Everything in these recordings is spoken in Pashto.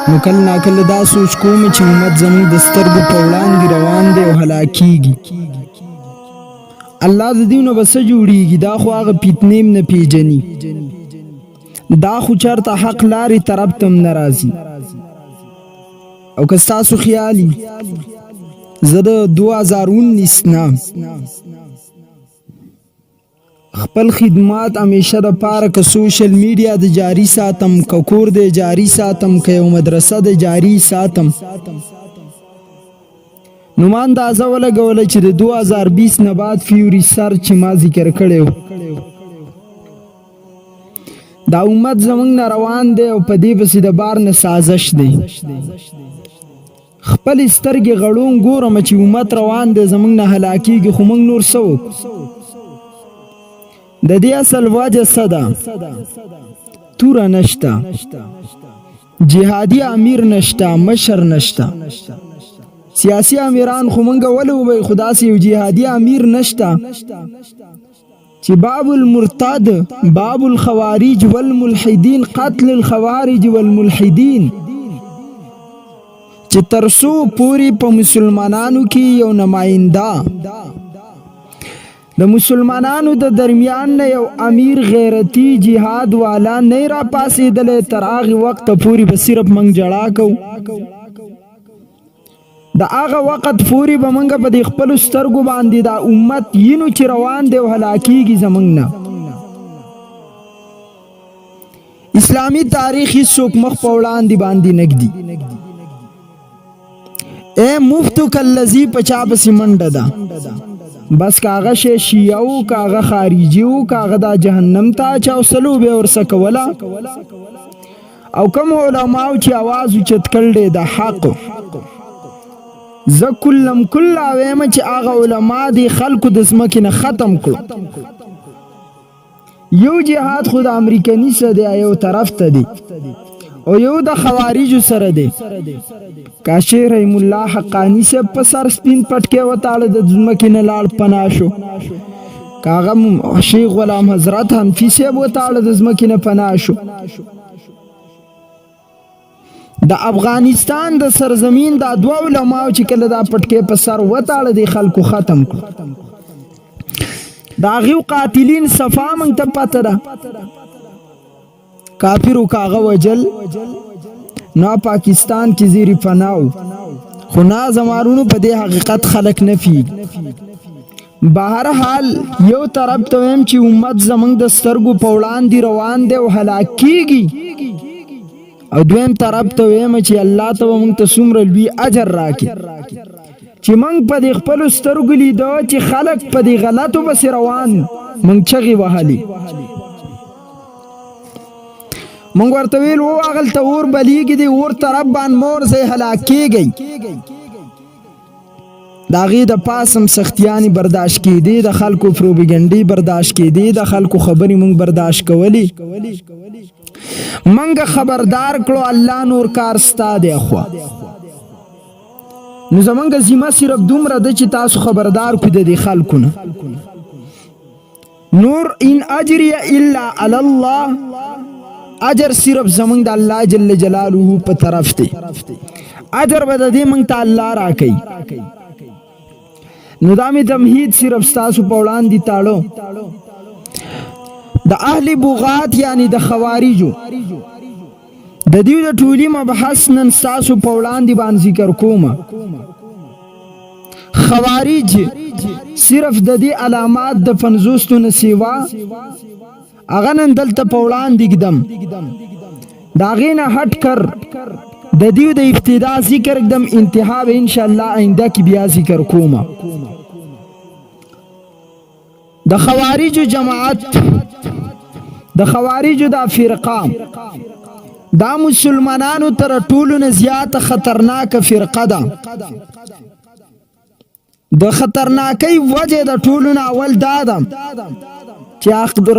نو کله ناکله دا سوچ کوم چې امت زموږ د سترګو په وړاندې روان دی او هلاکیږي. الله د دې نه به څه جوړیږي؟ دا خو هغه فتنې نه پیژني، دا خو چېرته حق لارې طرف ته هم نه راځي. او که ستاسو خیالي زه د 2019 نه خپل خدمات همیشه د پاره که سوشل میډیا د جاری ساتم، که کور د جاری ساتم، که یو مدرسه د جاری ساتم، نو ما اندازه ولګوله چې د 2020 نه بعد فیو ریسرچ چې ما ذکر کړی و دا امت زمونږ نه روان دی او په دې پسې د بار نه سازش دی. خپل سترګې غړون ګورم چې امت روان دی زمونږ نه هلاکیږي، خو موږ نور څه وکړو؟ د دې اصل وجه څه ده؟ توره نشته، جهادي امیر نشته، مشر نشته. سیاسی امیران خو مونږ ولې ووایو، خو داسې یو جهادي امیر نشته چې باب المرتد، باب الخوارج والملحدین، قتل الخوارج والملحدین، چې ترسو پوری په مسلمانانو کې یو نماینده د مسلمانانو د درمیان نه یو امیر غیرتی جهاد والا نه را پاسېدلی، تر هغې وخته پورې به صرف موږ جړا کوو. د هغه وخت پورې به موږ په دې خپلو سترګو باندې دا امت یینو چې روان دی او هلاکیږي زموږ نه. اسلامي تاریخ هیڅوک مخ په وړاندې باندې نږدي. اے مفتو کالذی په چا پسې منډه ده، بس کاغه شی شیعه و، کاغه خارجي و، کاغه دا جهنم ته چاوسلو به ورسه کوله. او کوم علماو چې آواز اوچت کړی د حق، زه کلم کله وایم چې هغه علما دي خلکو د ځمکې نه ختم کړو. یو جهاد خو د امریکني سره دی یو طرف ته دی، او یو د خوارجو سره دی. کاشي رحم الله حقانی سے په سر سپین پټکې وتاړه د ځمکې نه لاړ پناه شو، کاغه شیخ غلام حضرت حنفي صاحب وتاړه د ځمکې نه پناه شو. د افغانستان د سرزمین دا دوه علماو چې کله دا پټکې په سر وتاړه د خلکو ختم کړو. د هغې قاتلین صفا موږ ته پته ده، کافرو کاغه وجل نو پاکستان کې زیری پناو، خو نا زمارونو په دې حقیقت خلق نه فیږي. بهرحال یو طرف ته ویم چې امت زمونږ د سترګو په وړاندې روان دی او هلاکیږي، او دویم طرف ته ویم چې الله ته به موږ ته څومره لوی اجر راکړي چې موږ په دې خپلو سترګو لیدو چې خلک په دې غلطو پسې روان، موږ چغې وهلې، موږ ورته ویل و هغلته اور بلیږي دی، اور طرف باندې مور ځای هلاکیږئ. د هغې د پاسم سختیانې برداشت کېدې، د خلکو پروپیګنډې برداشت کېدې، د خلکو خبرې موږ برداشت کولې. موږ خبردار کړو الله نور کار ستا دی خوا. نو زمونږ ذمه صرف دومره ده چې تاسو خبردار کړو د دې خلکو نه. نور ان اجری الا علی الله، اجر صرف زمونږ د الله جل جلاله په طرف دی، اجر به د دې موږ ته الله راکوي. نو دا مې تمهید صرف ستاسو په وړاندې تاړو. د اهل بغات یعنی د خوارجو د دیو د ټولي مبحث نن ستاسو په وړاندې باندې ذکر کوم. خوارج صرف د دې علامات د 50 نه سیوا اغه نن دلته په وړاندې کدم، دا غینه هټ کر د دیو د ابتدا ذکر کدم، انتها به ان شاء الله آینده کې بیا ذکر کوم. د خوارجو جماعت، د خوارجو دا فرقه، دا مسلمانانو تر ټولو نه زیاته خطرناک فرقه ده. د خطرناکۍ وجه د ټولو نه اول دا ده چې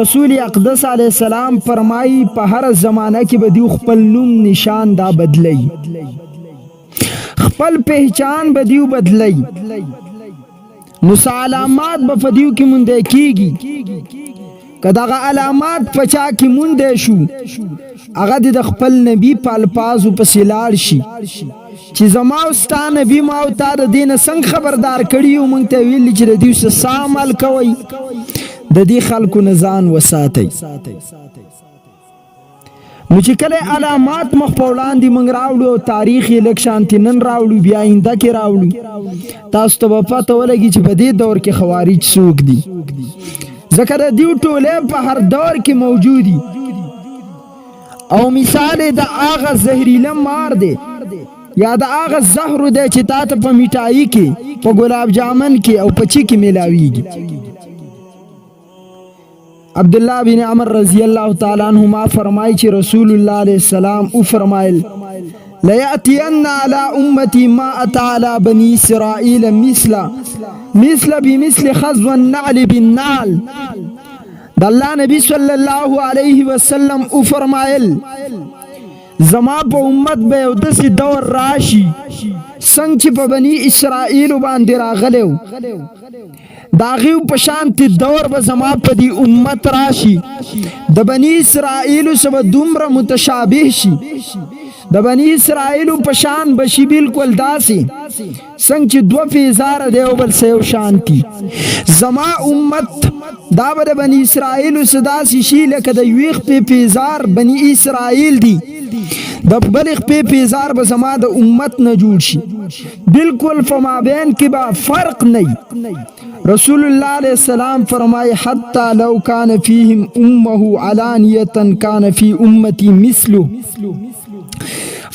رسول اقدس علیه السلام فرمایي په هر زمانه کې به دیو خپل نوم نشان دا بدلی، خپل پہچان به دیو بدلی، نو علامات به په دیو کې مونده کیږي. کداغه علامات پچا کی مونږ شو هغه د خپل نبی په الفاظو پسې لاړ شي چې زما او ستا نبی ما او تا د دین څنګه خبردار کړي او مونږ ته ویل چې د دې څه عمل کوي د دې خلکو نه ځان وساتئ نو چې کله علامات مخ په وړاندې موږ راوړو او تاریخ یې لږ شانتي نن راوړو بیا آینده کې راوړو تاسو ته به پته ولګي چې په دې دور کې خوارج څوک دي ځکه د دې ټولې په هر دور کې موجودي او مثال د هغه زهریله مار دی یا د هغه زهر دی چې تا ته په میټایي کې په ګلاب جامن کې او په چی کې میلاویږي عبداللہ بن عمر رضی اللہ تعالیٰ عنہما فرمائی چې رسول اللہ علیہ السلام او فرمائل لَيَأْتِيَنَّ عَلَىٰ أُمَّتِي مَا أَتَى عَلَىٰ بَنِي إِسْرَائِيلَ مثل بمثل خَزْوَ النَّعْلِ بِالنَّعْلِ د اللہ نبی صلی اللہ علیہ وسلم او فرمائل زما په امت به یو داسې دور راشي څنګه چې په بني اسرائیل باندې راغلی دا غیو پشانتی دور با زما پا دی امت راشی دا بنی اسرائیلو سبا دومره متشابه شی دا بنی اسرائیلو پشان بشی بالکل داسی سنگ چی دو فیزار دیو بل سیو شانتی زما امت دا با دا بنی اسرائیلو سداسی شی لکه دا یویخ پی فیزار بنی اسرائیل دی دا بلغ پی پیزار با زما دا امت نجوڑ شی بالکل فما بین کی با فرق نہیں رسول اللہ علیہ السلام فرمائے حتی لو کان فیہم امہ علانیتا کان فی امتی مثلو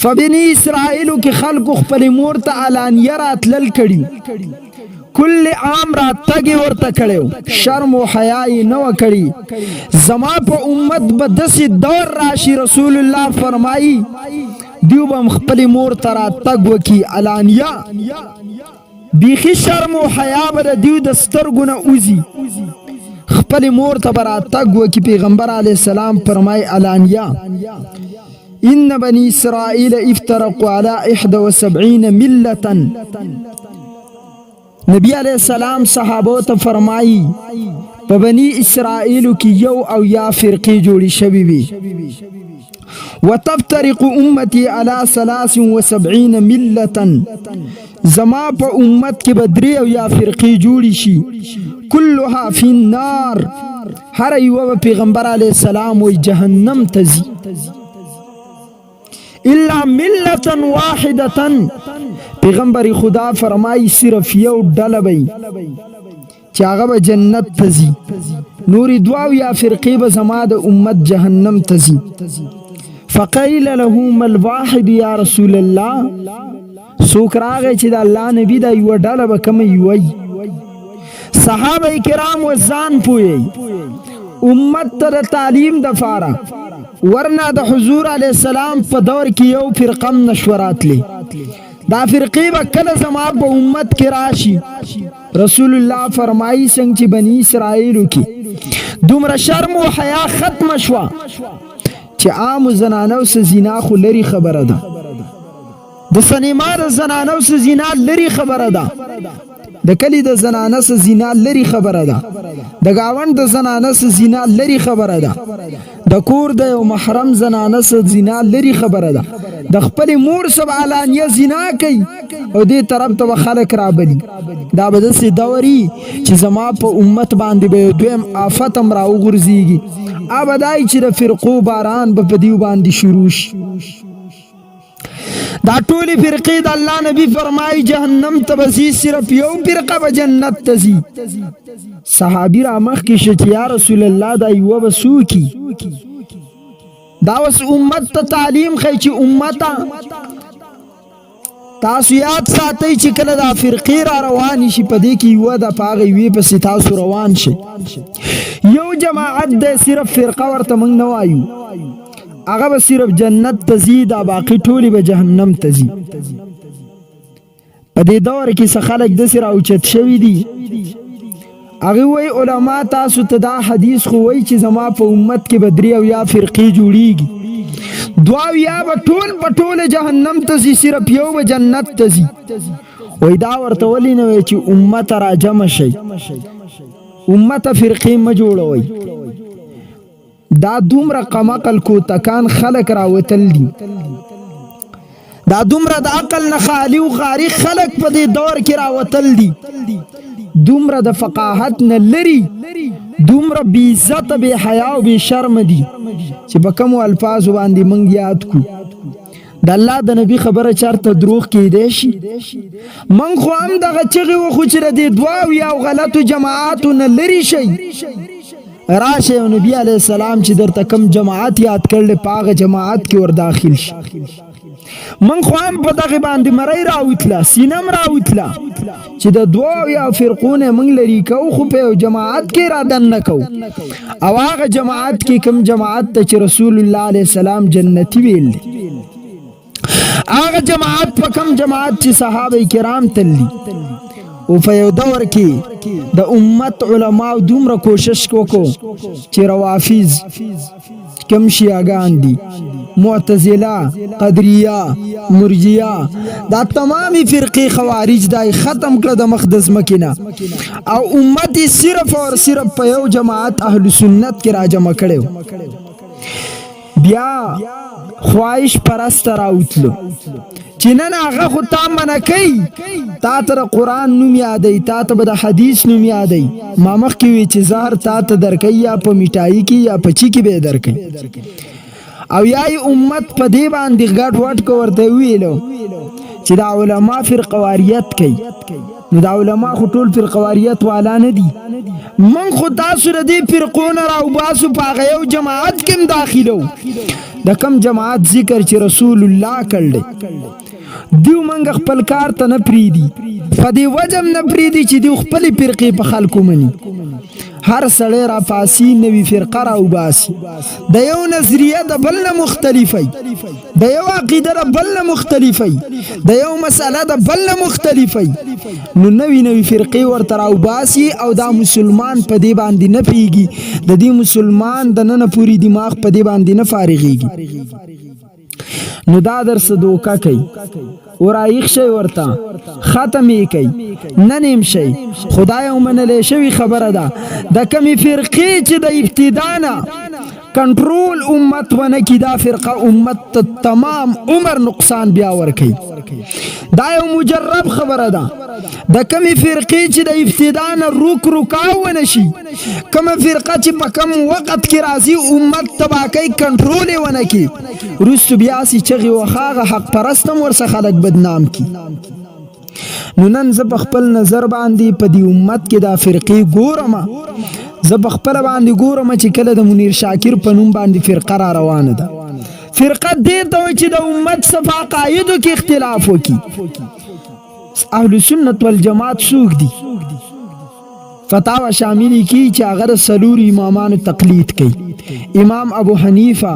فبنی اسرائیلو کی خلق خپل مورتا علانیہ رات لل کڑی کل عام رات تگی ورطا کڑیو شرم و حیائی نو کڑی زما پا امت بدسی دور راشی رسول اللہ فرمائی دیو با مخپل مورتا رات تگ وکی علانیہ بیخی شرم و حیا بر دیو دسترگونا اوزی خپل مور تبرا تگو کی پیغمبر علیہ السلام فرمائے علانیہ ان بنی اسرائیل افترقوا على 71 ملتا نبی علیہ السلام صحابو تا فرمائی پا بنی اسرائیلو کی یو او یا فرقی جوڑی شوی بی وتفترق امتی على 73 ملتا زما پا امت کی بدری او یا فرقی جوڑی شی کلها فی النار ہر ایوہ پیغمبر علیہ السلام وی جہنم تزی الا ملتا واحدتا پیغمبر خدا فرمائی صرف یو ڈلبی چاگا با جنت تزی نوری دعاو یا فرقی با زما دا امت جہنم تزی فقیل لهم الواحد یا رسول اللہ سوک راغی چې دا اللہ نبی دا یو ڈالا با کم یوی صحابہ کرام وزان پوئی امت تا دا تعلیم دفارا ورنہ دا حضور علیہ السلام پا دور کی یو فرقم نشورات لی دا فرقی با کل زمان پا امت کی راشی رسول اللہ فرمائی سنگ چی بنی اسرائیلو کی دومر شرم و حیا ختم شوا چی عام زنانو سے زنا خو لری خبر دا د سنیما د زنانو سے زنا لری خبره ده د کلی د زنانه سے زنا لری خبره ده د گاوند د زنانه سے زنا لری خبره ده د کور د یو محرم زنانه سے زنا لری خبره ده د خپل مور سب علانیه زنا کوي او دې طرف ته خلک رابلی دا به داسې دوري چې زما په امت باندې به دویم آفت هم راوغورځېږي ابدای چې د فرقو باران به په دیو باندې شروع شي دا ټولی فرقی دا اللہ نبی فرمائی جہنم تبسی صرف یو فرقہ با جنت تزی صحابی رامخ کی شچیا رسول اللہ دا یو بسو کی دا وس امت تا تعلیم خیچی امتا تاسو یاد ساتی چی کل دا فرقی را روانی شی پدی کی یو دا پاگی وی پسی تاسو روان شی یو جماعت دا صرف فرقہ ورطا منگ نوائیو آغا با صرف جنت تزید باقی ٹولی با جہنم تزید پا دی دور کی سخالک دسی را اوچت شوی دی آغی وی علماء تاسو تدا حدیث خوی چی زما پا امت کی بدری او یا فرقی جوڑی گی دعاو یا با ٹول جہنم تزی صرف یو با جنت تزی وی دا ورطولی نوی چی امت را جمع شی امت فرقی مجوڑوی دا دومره قمقل کوتکان خلق راوتل دي دا دومره د عقل نه خالی او خارق خلق په دې دور کې راوتل دي دومره د فقاهت نه لري دومره بی عزت بی حیا او بی شرم دي چې په کوم الفاظ باندې مونږ یاد کو د الله د نبی خبره چرته دروغ کېدای شي من خو هم دغه چغې وخو چې د دواو یا غلطو جماعاتو نه لري شي راشه نبی علیه السلام چې درته کم جماعت یاد کړل په هغه جماعت کې ور داخل شي من خو هم په دغه باندې مړی راوتله سینم راوتله چې د دواو یا فرقونه موږ لري کو خو په جماعت کې را دننه کو او هغه جماعت کې کم جماعت ته چې رسول الله علیه السلام جنتی ویل هغه جماعت په کم جماعت چې صحابه کرام تللی او په یو دور کې د امت علما دومره کوشش وکړو چې روافض کم شیعاګان دي معتزله قدریه مرجیه دا تمامي فرقې خوارج دای ختم کړ د مقدس مکینه او امت صرف اور صرف په یو جماعت اهل سنت کې راجمع کړو بیا خواهش پرست راوتلو چې نن هغه خو تا منع کوي تا ته قرآن نوم یادوي تا ته به د حدیث نوم یادوي ما مخکې وي چې زهر تا ته درکوي یا په میټایي کې یا په چي کې به یې درکوي او یا امت په دې باندې ګډ وډ کو ورته ویلو چې دا علما فرقواریت کوي نو دا علما خو ټول فرقواریت والا نه دي من خو تاسو د دې فرقونه راوباسو په هغه یو جماعت کې داخلو د کم جماعت ذکر چې رسول الله کړل دیو منګ خپل کار ته نه پریدي فدی وجم نه پریدي چې دیو خپل فرقې په خلکو مني هر سړی را پاسی نوی فرقه را وباسي د یو نظریه د بل نه مختلفی د یو عقیده د بل نه مختلفی د یو مسأله د بل نه مختلفی نو نوی فرقې ورته را وباسي او دا مسلمان په دې باندې نه پیږي د دې مسلمان د نن پوری دماغ په دې باندې نه فارغيږي نو دا درس دوکا کوي ورایخ شي ورته ختمې کوي ننیم شي خدای ومنلې شوی خبره ده د کمی فرقې چې د ابتدا نه کنټرول امت ونه کی دا فرقه امت تمام عمر نقصان بیا ور کوي دا یو مجرب خبره ده د کمی فرقې چې د ابتدا نه رکاونه شي کومه فرقه چې په کم وخت کې راځي امت تبا کوي کنټرول ونه کی روس بیا سي چغي وخاغه حق پرستم ورسه خلک بدنام کی نو نن زه په خپل نظر باندې په دې امت کې دا فرقې ګورم زه په خپل باندې ګورم چې کله د منیر شاکر په نوم باندې فرقه را روانه ده فرقه دې ته چې د امت صفا قائدو کې اختلاف وکي اهل سنت والجماعت څوک دي فتاوا شاملی کی چې هغه سلور امامانو تقلید کوي امام ابو حنیفه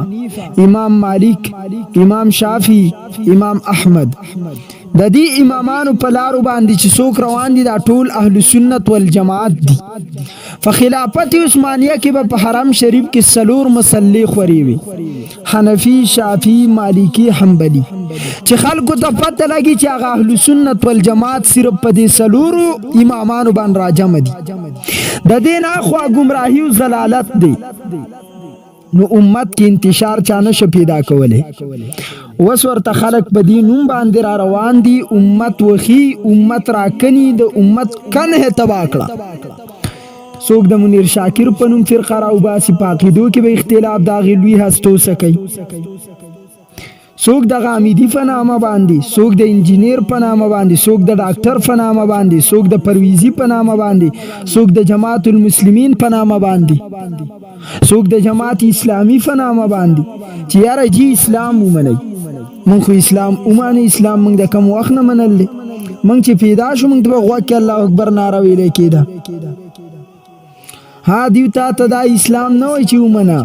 امام مالک امام شافعی امام احمد د دې امامانو په لارو باندې چې څوک روان دي دا ټول اهل سنت والجماعت دي فخلافت عثمانیه کې په حرم شریف کې سلور مصلی خوري وي حنفی شافعی مالکی حنبلی چې خلکو ته پته لګي چې هغه اهل سنت والجماعت صرف په دې سلورو امامانو باندې راجم دي د دې نه خو گمراهی او ضلالت دي نو امت کې انتشار چانه شو پیدا کوله وس ورته خلق په دې نوم باندې را روان دي امت وخی امت راکني د امت کنه تبا کړه څوک د منیر شاکر په نوم فرقه راوباسي په عقیدو کې به اختلاف دا غلوي هستو سکی څوک د غامیدی په نامه باندې څوک د انجینیر په نامه باندې څوک د ډاکټر په نامه باندې څوک د پرویزی په نامه باندې څوک د جماعت المسلمین په نامه باندې څوک د جماعت اسلامی په نامه باندې چې یاره جی اسلام ومني مونږ خو اسلام ومانه اسلام مونږ د کوم وخت نه منل مونږ چې پیدا شو مونږ ته غوږ الله اکبر ناره ویل کېده ها دیو تا ته دا اسلام نه وای چې ومنه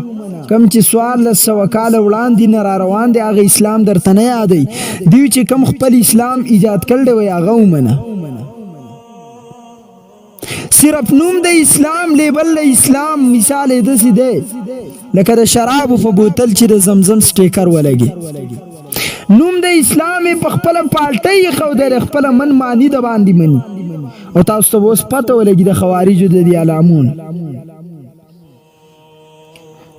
کم چې سوال له سو کال وړاندې نه را روان دی هغه اسلام درته نه یادي دیو چې کم خپل اسلام ایجاد کړل وای هغه ومنه صرف نوم د اسلام لیبل د اسلام مثال د سي دی لکه د شراب په بوتل چې د زمزم سټیکر ولګي نوم د اسلام په خپل پالټي خو د خپل من مانی د باندې مني او تاسو ته اوس پته ولګي د خوارجو د دي علامون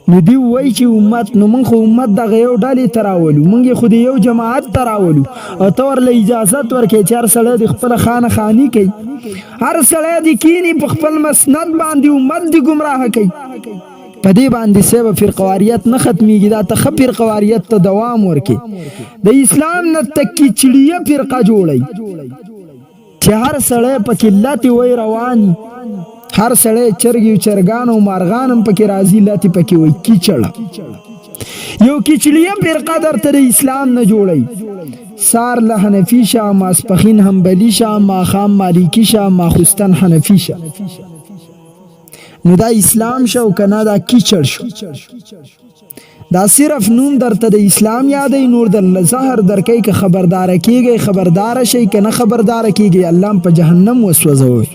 نو دی وای چې امت، نو موږ خو امت دغه یو ډلې ته راولو، موږ خو د یو جماعت ته راولو او ته ورله اجازت ورکړې چې هر سړی د خپله خانه خاني کوي، هر سړی د کینی په خپل مسند باندې امت د ګمراه کوي. په دې باندې سبب فرقواریت نه ختمیږي، دا ته ښه فرقواریت ته دوام ورکړي. د اسلام نه تکي چړیه فرقه جوړئ چې هر سړی په کلت وای رواني، هر سړی چرګي او چرګان او مارغان هم پکې راځي، لاتی پکې وای کیچړه. یو کیچړیه فرقه درته د اسلام نه جوړئ، سار له حنفي شه، ماسپخین حنبلي شه، ماښام مالکي شه، ماخوستن حنفي شه. نو دا اسلام شو کنه دا کیچړ شو. دا صرف نوم درته د اسلام یادی، نور د زهر درکې که خبردار کیږي، خبردار شي کنه خبردار کیږي، الله په جهنم وسوځوي.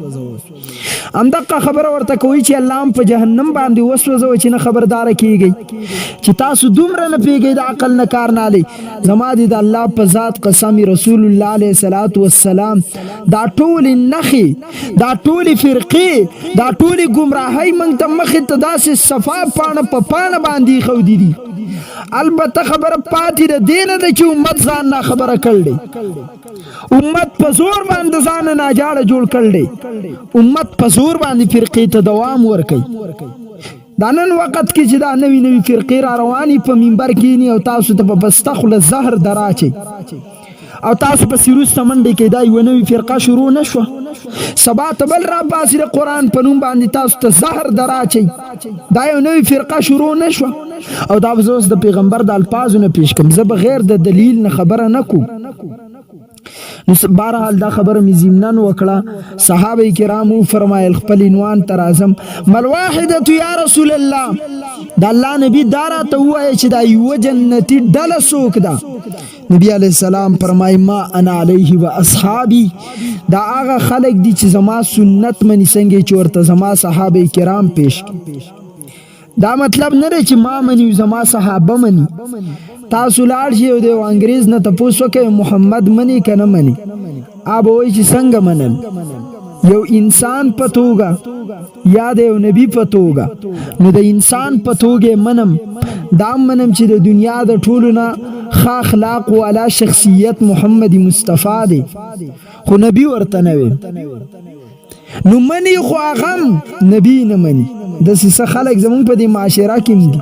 همدغه خبره ورته کوي چې الله په جهنم باندې وسوځوي چې نه خبردار کیږي، چې تاسو دومره نه پیږئ د عقل نه کار نه لئ. زما د الله په ذات قسم، رسول الله علیه الصلاۃ والسلام دا ټول نخي، دا ټول فرقې، دا ټول گمراهی موږ ته مخې ته داسې صفا پاڼه په پاڼه باندې ښودي دي. البته خبره پاتې ده دې نه ده چې امت ځان نه خبره کړی، امت په زور باندې ځان ناجاړه جوړ کړی، امت په زور باندې فرقې ته دوام ورکوي. دا نن وخت کې چې دا نوی نوی فرقې را رواني په منبر کېني او تاسو ته په بسته خوله زهر دراچي او تاسو په سیروسته منډې کې دا یوه نوې فرقه شروع نه شوه، سبا ته بل را باسي د قرآن په نوم باندې تاسو ته زهر دراچئ، دا یو نوې فرقه شروع نه شوه. او دا به زه اوس د پیغمبر د الفاظو نه پیش کړم، زه بغیر د دلیل نه خبره نه کوم. نو بهرحال دا خبره مې ضمناً وکړه. صحابه کرامو فرمایل خپل عنوان ته راځم، مالواحدة یا رسول الله، د الله نبی دا راته ووایه چې دا یوه جنتي ډله څوک ده؟ نبی علیه السلام فرمایي ما انا علیه و اصحابي، دا هغه خلک دي چې زما سنت مني، څنګه چې ورته زما صحابه کرام پیش کړي. دا مطلب نه دی چې ما مني زما صحابه مني. تاسو لاړ شئ او د انګریز نه تپوس وکئ محمد مني که نه مني، به وایي چې څنګه منل. یو انسان په توګه یا د یو نبی په توګه، نو د انسان په توګه منم، دا منم چې د دنیا د ټولو نه ښه اخلاق والا شخصیت محمد مصطفی دی، خو نبی ورته نه وي. نو مني خو هغه نبی نه مني. داسې څه خلک زمونږ په دې معاشره کې دي.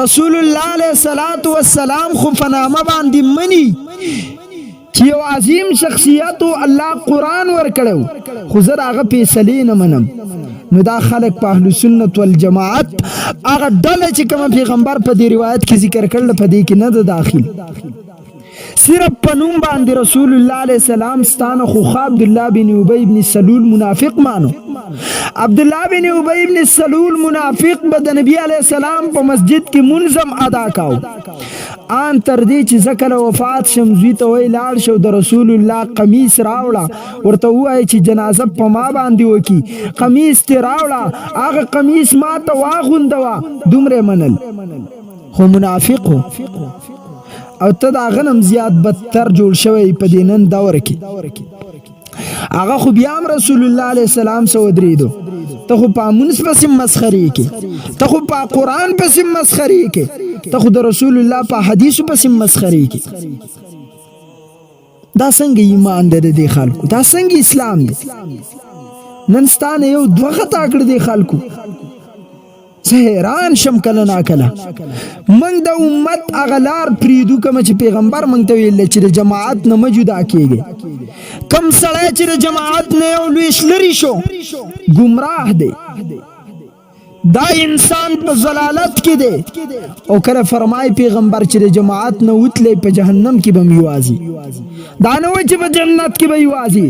رسول الله علیه الصلاۃ والسلام خو په نامه باندې مني چې یو عظیم شخصیت و، الله قرآن ورکړو، خو زه د هغه فیصلې نه منم. نو دا خلک په اهل سنت والجماعت هغه ډله چې کومه پیغمبر په دې روایت کې ذکر کړل په دې کې نه ده داخل. صرف په نوم باندې رسول الله علیه السلام ستانه خو عبد الله بن ابی بن سلول منافق مانو. عبد الله بن ابی بن سلول منافق به د نبی علیه السلام په مسجد کې منظم ادا کاو، ان تر دې چې زکل وفات شم زوی ته وی لاړ شو د رسول الله قمیص راوړه، ورته وایي چې جنازه په ما باندې وکي، قمیص ته راوړه، هغه قمیص ما ته واغوندوه، دومره منل، خو منافق او ته د هغه نه زیات بدتر جوړ شوی په دې نن دور کې. هغه خو بیا هم رسول الله علیه السلام سره ودرېدو، ته خو په مونځ پسې مسخرې کې، ته خو په قرآن پسې مسخرې کې، ته خو د رسول الله په حدیثو پسې مسخرې کې. دا څنګه ایمان دی د دې خلکو؟ دا څنګه اسلام دی؟ نن ستانه یو دوه خطا کړ دی خلکو. زه حیران شم کله ناکله موږ د امت هغه لار پرېږدو کومه چې پیغمبر موږ ته ویل چې د جماعت نه مه جدا کېږئ. کم سړی چې د جماعت نه یو لویش لرې شو ګمراه دی، دا انسان په ضلالت کې دی. او کله فرمای پیغمبر چې د جماعت نه وتلی په جهنم کې به م یوازي، دا نه وایي چې په جنت کې به یوازي،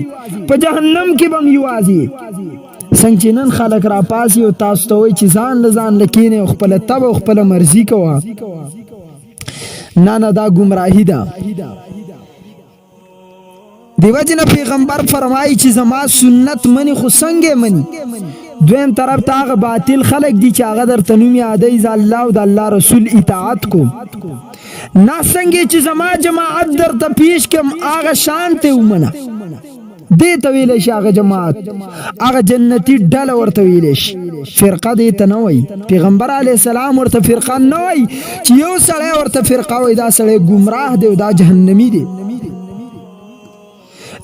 په جهنم کې به م یوازي. څنګه چې نن خلک را پاسي او تاسو ته وایي چې ځان له ځان له کښېنئ او خپله طبع او خپله مرضي کوه، نه دا ګمراهي ده. دیو جن پیغمبر فرمایي چې زما سنت مني، خو څنګه مني؟ دویم طرف ته هغه باطل خلک دي چې هغه درته نوم یادوي زه الله او د الله رسول اطاعت کوم، نه څنګه چې زما جماعت درته پیش کړم هغه شان ته ومنه. دې ته ویلی شي هغه جماعت، هغه جنتي ډله ورته ویلی شي. فرقه دې ته نه وای پیغمبر علی السلام ورته فرقه نه وای چې یو سړی ورته فرقه وای دا سړی گمراه دی او دا جهنمی دی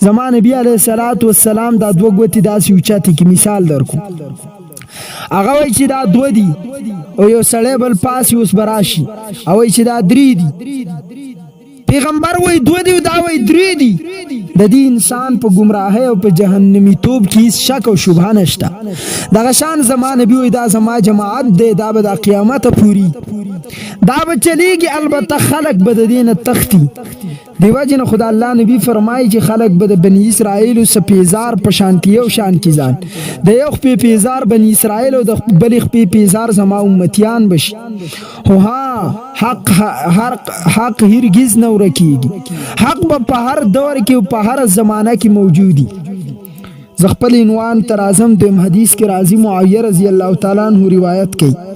زمان نبی علیہ الصلوۃ والسلام دا دوه غوتی داسې اوچاته کی مثال درکو هغه وای چې دا دوه دي او یو سړی بل پاس اوس براشي او وای چې دا درې دي پیغمبر وای دوه دی دا وای درې دي د دې انسان په گمراهۍ او په جهنمی توب کې شک او شبهه نشته دغه شان زمان نبی وای دا زما جماعت دی دا به د قیامت پوری دا به چلیږي البته خلق به د دین تختی دیو جن خدا الله نبی فرمایي چې خلق به د بنی اسرائیل سپیزار په شانتی او شان کی ځان د یو خپې پیزار بنی اسرائیل او د بل خپې پیزار زما امتیان بشي هو ها حق هرگز نه ورکیږي حق په هر دور کې او په هر زمانہ کې موجودي زخپل عنوان تر اعظم د حدیث کې راضی معاویه رضی الله تعالی عنہ روایت کړي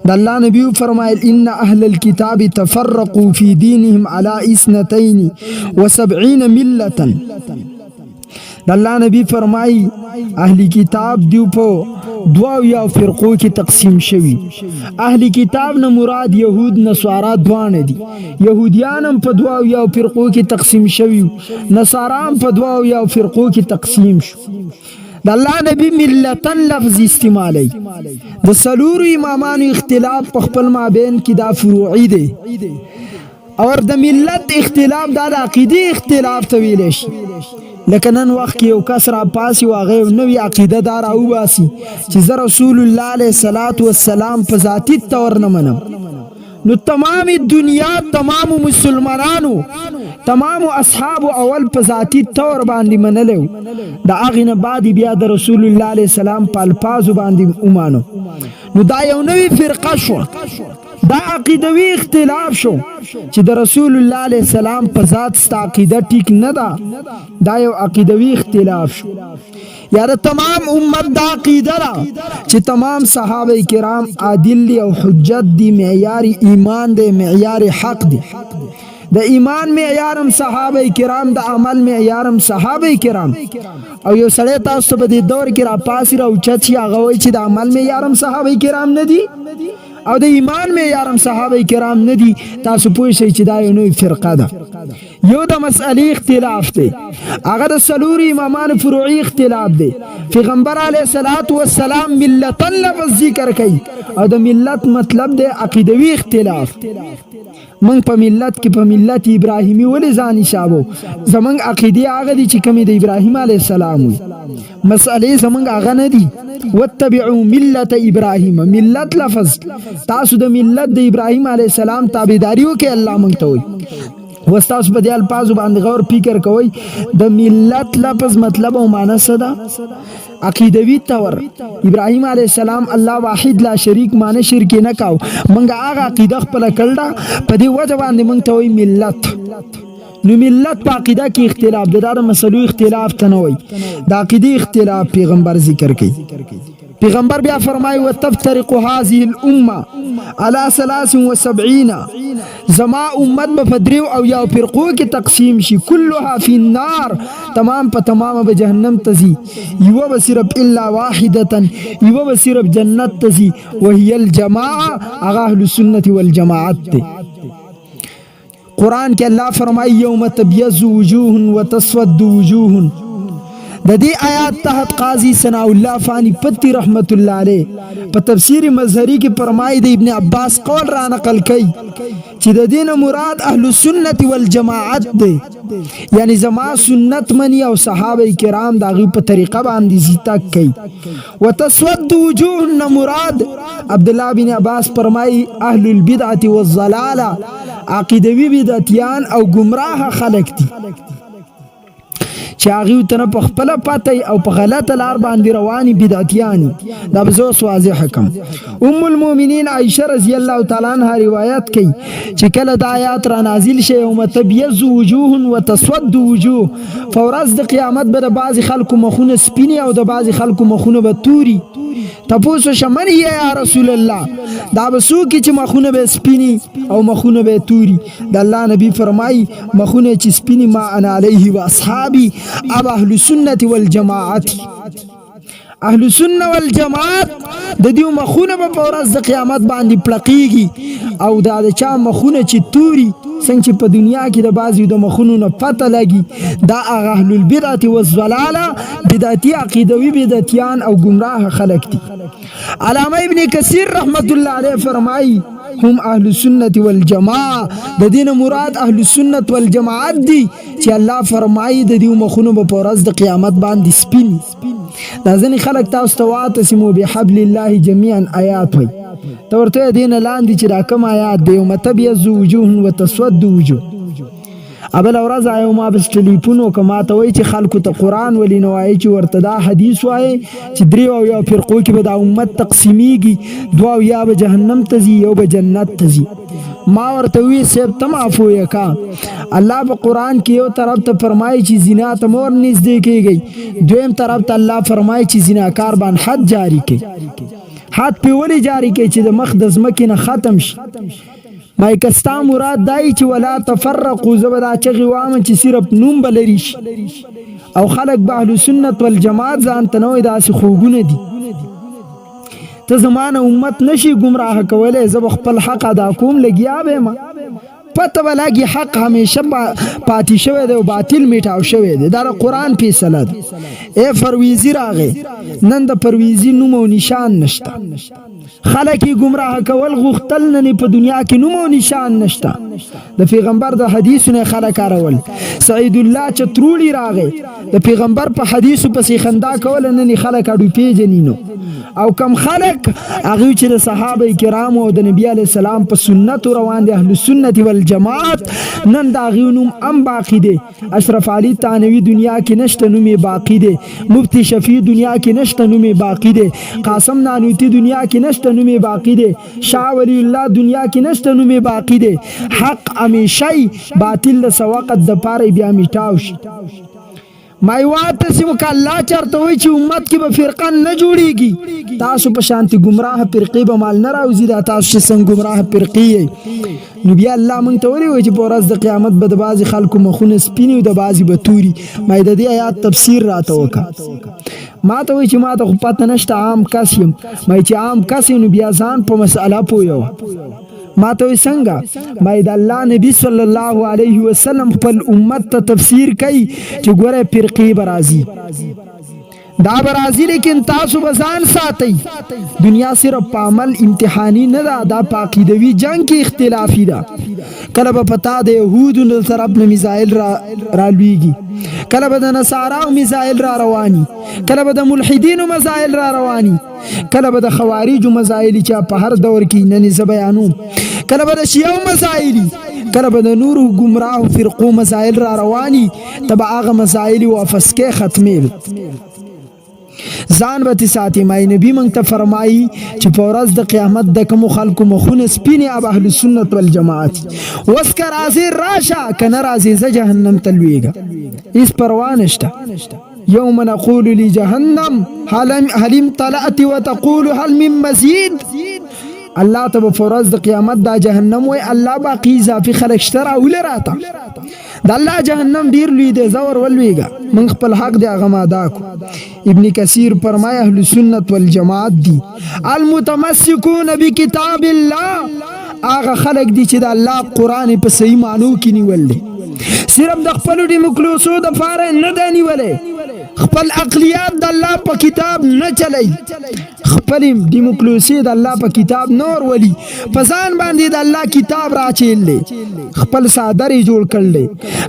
د الله نبی فرمایل ان اهل الكتاب تفرقوا في دينهم على 72 ملة د الله نبی فرمای اهلی کتاب دیو په دواو یا فرقو کې تقسیم شوی اهلی کتاب نه مراد يهود نصارا دوانه دي يهوديان په دواو یا فرقو کې تقسیم شوی نصارا په دواو یا فرقو کې تقسیم شو د الله نبی ملتن لفظ استعمالي د سلور امامانو اختلاف په خپل مابین کې دا فروعي دي اور د ملت اختلاف دا د عقیده اختلاف ته ویل شي لکه نن وخت کې یو کس را پاسي واغې نوې عقیده دار او باسي چې زه رسول الله علیه الصلاۃ والسلام په ذاتی تور نه منم نو تمام دنیا تمام مسلمانانو تمام اصحاب اول په ذاتی تور باندې منلو دا اغه نه بعد بیا د رسول الله علیه السلام په الفاظ باندې اومانو نو دا یو نوې فرقه شو دا عقیدوي اختلاف شو چې د رسول الله علیه السلام په ذات ست عقیده ټیک نه ده دا یو عقیدوي اختلاف شو یا د تمام امت دا عقیده ده چې تمام صحابه کرام عادل او حجت دي معیار ایمان دی معیار حق دی د ایمان معیارم صحابه کرام د عمل معیارم صحابه کرام او یو سړی تاسو په دې دور کې را پاسي را اوچت شي هغه وایي چې د عمل معیارم صحابه کرام نه دي او د ایمان معیارم صحابه کرام نه دي تاسو پوه شئ چې دا یو نوې فرقه ده یو د مسئلې اختلاف دی هغه د څلورو امامانو فروعي اختلاف دی پیغمبر علیه الصلاۃ والسلام ملتن لفظ ذکر کوي او د ملت مطلب دی عقیدوي اختلاف من په ملت کې په ملت ابراهیمی ولې ځان حسابو زمنګ عقیده هغه دي چې کومې د ابراهیم علیه السلام وي مسئلې زمنګ هغه نه دي واتبعوا ملت ابراهیم ملت لفظ تاسو د ملت د ابراهیم علیه السلام تابعداري وکړئ الله مونږ ته وي وستاسو په دې الفاظ باندې غور فکر کوئ د ملت لفظ مطلب او معنی څه ده عقیدوي تور ابراهیم علیه السلام الله واحد لا شریک معنی شرک نه کاو مونږ هغه عقیده خپل کړل په دې وجه باندې مونږ ته وي ملت نو ملت په عقیده کې اختلاف د مسلو اختلاف ته نه وي د عقیده اختلاف پیغمبر ذکر کوي پیغمبر بیا فرمایي وتفترق هذه الامه على 73 زما امت په دریو او یا فرقو کې تقسیم شي كلها في النار تمام په تمام به جهنم تزي یو به صرف الا واحده یو به صرف جنت تزي وهي الجماعه اهل السنه والجماعه قرآن کې الله فرمایي یوم تبيض وجوه وتسود وجوه د دې آیات تحت قاضی ثناء الله فانی پتی رحمت الله علیه په تفسیر مظهری کې فرمایي د ابن عباس قول را نقل کړي چې د دین مراد اهل السنت والجماعت دی یعنی زما سنت منی او صحابه کرام دغه په طریقه باندې زیتا کوي وتسود وجوه مراد عبد الله بن عباس فرمایي اهل البدعه والضلاله عقیدوي بدعتيان او گمراه خلق دي چې هغه ته په خپل پاتې او په غلطه لار باندې رواني بدعتيان دا به زو واضح حکم ام المؤمنین عائشه رضی الله تعالی عنها روایت کوي چې کله د آیات را نازل شي او متبيز وجوه وتسود وجوه فورز د قیامت به د بعض خلکو مخونه سپینی او د بعض خلکو مخونه به توري تاسو شمن یا رسول الله دا بسو کی چې مخونه به سپینی او مخونه به توري د الله نبی فرمای مخونه چې سپینی ما انا علیه و اصحابي اب اهل السنه والجماعت اهل سنت والجماعت د دیو مخونه په ورځ د قیامت باندې پړقیږي او دا د چا مخونه چې توري څنګه چې په دنیا کې د بعضی د مخونو نه پته لګي دا اهل البدعه والضلاله بدعتي عقیدوي بدعتيان او گمراه خلق دي. علامه ابن کثیر رحمت الله علیه فرمایي هم اهل السنت والجماعه د دین مراد اهل السنت والجماعت دي چې الله فرمایي د دیو مخونو په ورځ د قیامت باندې سپین دا ځنې خلک تاسو ته واعتصموا بحبل الله جميعا آیات وي ته ورته دین لاندې چې دا کوم آیات دی متبيز وجوه وتسود وجوه ابل ورځ آیو ما بس ټلیفون وکما ته وای چې خلکو ته قران ولې نوای چې ورته دا حدیث وای چې دریو یو فرقو کې به د امت تقسیمیږي دوا یا به جهنم ته ځي یو به جنت ته ځي ما ورته وی سیب تم عفو یکا الله په قران کې یو طرف ته فرمایي چې زنا ته مور نږدې کیږي دویم طرف ته الله فرمایي چې زناکار باندې حد جاری کړي حد په ولی جاری کړي چې د مقدس مکه نه ختم شي ما کستا مراد دای چې ولا تفرقوا زبدا چغي وام چې صرف نوم بلری شي او خلق به اهل سنت والجماعت ځان تنوي داسې خوګونه دي ته زمانه امت نشي گمراه کولای زب خپل حق ادا کوم لګیا به ما پته ولګي حق همیشه پاتې شوی دی او باطل میټاو شوی دی دا قرآن فیصله ده. اے پرویزی راغې نن د پرویزی نوم او نشان نشته خلک گمراه کول غختل نه په دنیا کې نوم او نشان نشته د پیغمبر د حدیثونه خلک کارول سعید الله چترولی راغې د پیغمبر په حدیثو پسې خندا کول نه خلک اډو پیجنینو او کم خلق هغه چې د صحابه کرام او د نبی علی السلام په سنت روان دي اهل سنت والجماعت نن دا غونم ام باقی دي اشرف علي تانوي دنیا کې نشته نومي باقی دي مفتی شفیع دنیا کې نشته نومي باقی دي قاسم نانوتی دنیا کې نشته نومي باقی دي شاه ولی الله دنیا کې نشته نومي باقی دي حق همیشه باطل سو وخت د پاره بیا میټاو شي ما یواتسم ک الله چرته وي چې امت کې به فرقه نه جوړيږي تاسو په شانتي گمراه فرقې به مال نه راوځي دا تاسو چې څنګه گمراه فرقې نو بیا الله مونږ ته ویلي چې په ورځ د قیامت به د بعضي خلکو مخونه سپینې او د بعضي به توري ما د دې آیات تفسیر راته وکړه ما ته وی چې ما ته پته نشته عام کس یم ما چې عام کس نو بیا ځان په مسأله پویو ما ته څنګه ما د الله نبی صلی الله علیه وسلم خپل امت ته تفسیر کوي چې ګوره فرقې برازي دا برازي لیکن تاسو بزان ساتي دنیا صرف په عمل امتحاني نه ده دا عقیدوي جنگ کې اختلافي ده کله به پتا د يهودو طرف نه میزایل را لويږي کله به د نصاراو میزایل را رواني کله به د ملحدینو میزایل را رواني کله به د خوارجو مسائل چې په هر دور کې نن ز بیانوم کله به د شیعو مسائل کله به د نور گمراه فرقو مسائل را رواني تبع هغه مسائل واپس کې ختمي ځان به ساتي مای نبی مونږ ته فرمایي چې په ورځ د قیامت د کوم خلکو مخونه سپینې اب اهل سنت والجماعت واسکر ازیر راشه کنه راځي ز جهنم تلويګه اس پروا نشته يوم نقول لجهنم هل امتلأت وتقول هل من مزيد الله ته په ورځ د قیامت دا جهنم وای الله باقی اضافي خلق شتره ول راته د الله جهنم ډیر لوی دی زور ولويګه من خپل حق دی هغه ماده کو ابن کثیر فرمای اهل سنت والجماعت دی المتمسكون بكتاب الله هغه خلق دی چې د الله قران په صحیح معنی کې نیول دي صرف د خپل ډیموکراسو د فاره نه دی نیولې خپل عقلیات د الله په کتاب نه چلی خپل ډیموکراسي د الله په کتاب نور ولی پزان باندې د الله کتاب راچېلې خپل صادري جوړ کړل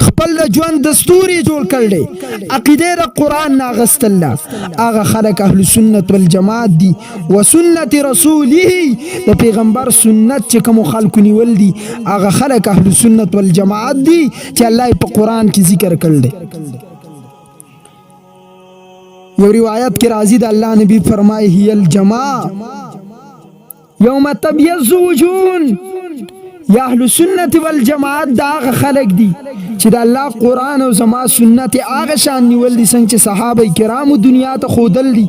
خپل ژوند دستوري جوړ کړل عقیده د قران ناغست الله هغه خلق اهل سنت والجماعت دي وسنت رسوله د پیغمبر سنت چې کوم خلق نیول دي هغه خلق اهل سنت والجماعت دي چې الله په قران کې ذکر کړل یو روایت کې راځي د الله نبی فرمایي هي الجماع یوم تبيض وجوه یا اهل سنت والجماعت دا هغه خلق دي چې د الله قرآن او زما سنت هغه شان نیول دي څنګه چې صحابه کرامو دنیا ته ښودل دي.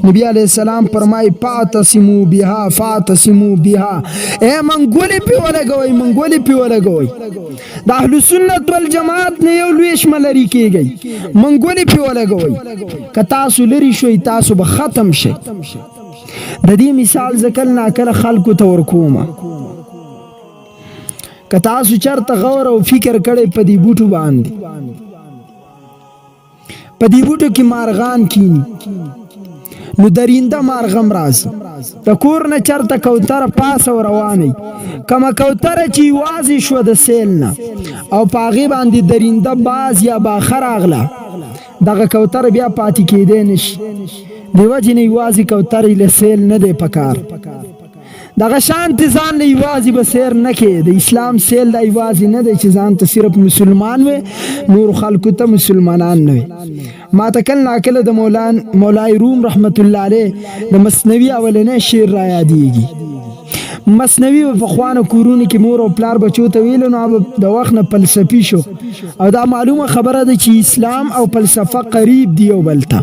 نبی علیه السلام فرمایي فاعتصموا بها فاعتصموا بها، منګولې پې ولګوئ منګولې پې ولګوئ. د اهل سنت والجماعت نه یو لوی شمه لرې کېږئ، منګولې پې ولګوئ. که تاسو لرې شوئ تاسو به ختم شئ. د دې مثال زه کله ناکله خلکو ته ورکوم. که تاسو چرته غور او فکر کړئ په دې بوټو باندې، په دې بوټو کې مارغان کینی، نو درینده مارغم راځي. د کور نه چرته کوتره پاس او رواني، کما کوتره چې یوازې شوه د سیل نه او په هغې باندې درینده باز یا باخه راغله، دغه کوتره بیا پاتې کېدی نشي. د وجې نه یوازې کوترې له سیل نه دی پکار. دغه شانتې ځان له یوازې به سیر نه کې. د اسلام سیل دا یوازې نه دی چې ځان ته صرف مسلمان وي، نور خلکو ته مسلمانان نه وي. ما ته کله ناکله د مولای روم رحمت الله علیه د مثنوي اولنی شعر را یادېږي. مثنوي په پخوانو کورونو کې مور او پلار بچو ته ویلو، نو د وخت نه فلسفي شو او دا معلومه خبره ده چې اسلام او فلسفه قریب دی یو بل ته.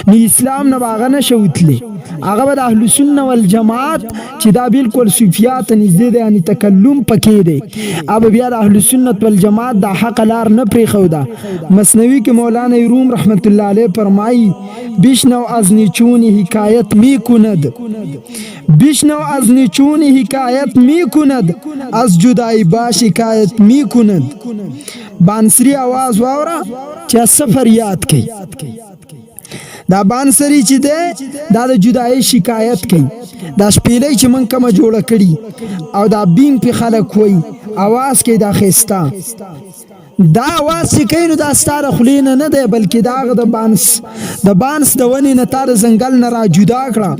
نو اسلام نه به هغه نشه وتلی، هغه به د اهل سنت والجماعت چې دا بالکل صوفیات ته نږدې دی، یعنې تکلم پکې دی، هغه بیا د اهل سنت والجماعت دا حق لار نه پرېښوده. مثنوي کې مولانا روم رحمت الله علیه فرمایی بشنو از نیچونی حکایت می کند، بشنو از نیچونی حکایت می کند، از جدایی با شکایت می کند. بانسری آواز واوره چې سفر یاد کوي. دا بانسری چې دی دا د جدایی شکایت کوي. دا شپیلی چې من کومه جوړه کړي او دا بیم پې خلک وایي آواز کوي دا ښایسته، دا آواز چې کوي نو دا ستا د خولې نه دی، بلکې دا هغه د بانس د ونې نه تا د ځنګل نه را جدا کړه،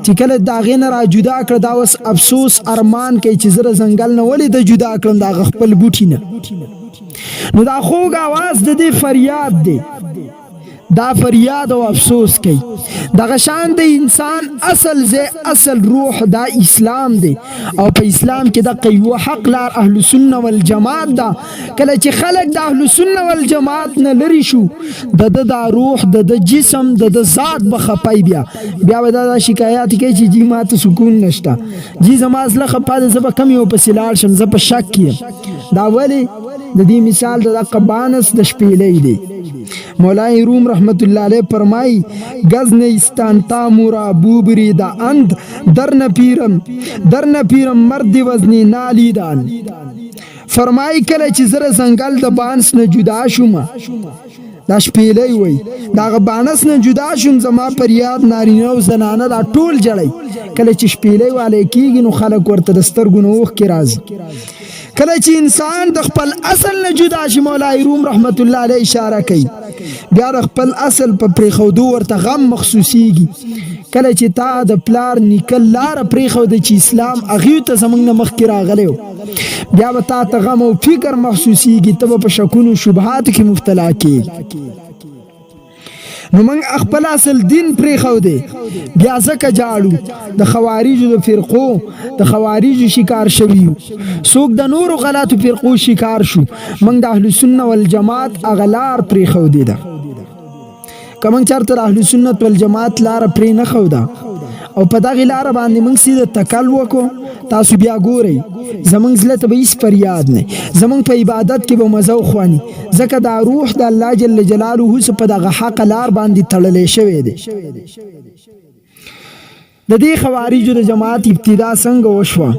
چې کله د هغې نه را جدا کړه دا اوس افسوس ارمان کوي چې زه د ځنګل نه ولې د جدا کړم د هغه خپل بوټي نه. نو دا خوږ آواز د دې فریاد دی، دا فریاد او افسوس کوي. دغه شان د انسان اصل روح دا اسلام دی، او په اسلام کې د یو حق لار اهل سنت والجماعت دا. کله چې خلک د اهل سنت والجماعت نه لري شو، د روح د جسم د ذات به خپای، بیا به دا شکایات کوي چې جی ما ته سکون نشته، جی زما زړه خپه ده، زه به کم یو پسې لاړ شم، زه په شک کې. دا ولې د دې مثال د قبانس د شپیلې دی. مولای روم رحمت الله علیه فرمای گزن استانتا مورا بوبری دا اند در نپیرم مرد وزنی نالیدان. فرمای کله چې زره زنګل د بانس نه جدا شوم، دا شپیلی وی دا بانس نه جدا شوم، زما پر یاد نارینه او زنانه دا ټول جړی. کله چې شپیلی والی کیږي نو خلک ورته د سترګو نه اوښکې راځي. کله چې انسان د خپل اصل نه جدا شي، مولای روم رحمت الله علیه اشاره کوي، بیا د خپل اصل په پرېښودو ورته غم محسوسیږي. کله چې تا د پلار نیکه لاره پرېښوده چې اسلام هغې ته زموږ نه مخکې راغلی و، بیا به تا ته غم او فکر محسوسیږي، ته به په شکونو شبهاتو کې مبتلا کېږي. نو موږ خپل اصل دین پرېښودی، بیا ځکه جاړو د خوارجو د فرقو، د خوارجو شکار شوي یو، څوک د نورو غلطو فرقو شکار شو. موږ د اهل سنت والجماعت هغه لار پرېښودې ده. که موږ چېرته د اهل سنت والجماعت لاره پرې نه ښوده او په دغې لاره باندې موږ سیده تکل وکړو، تاسو بیا ګورئ زموږ زړه ته به هېڅ فریاد نه، زموږ په عبادت کې به مزه وخواني، ځکه دا روح د الله جل جلاله څه په دغه حق لار باندې تړلی شوی دی. د دې خوارجو د جماعت ابتدا څنګه وشوه؟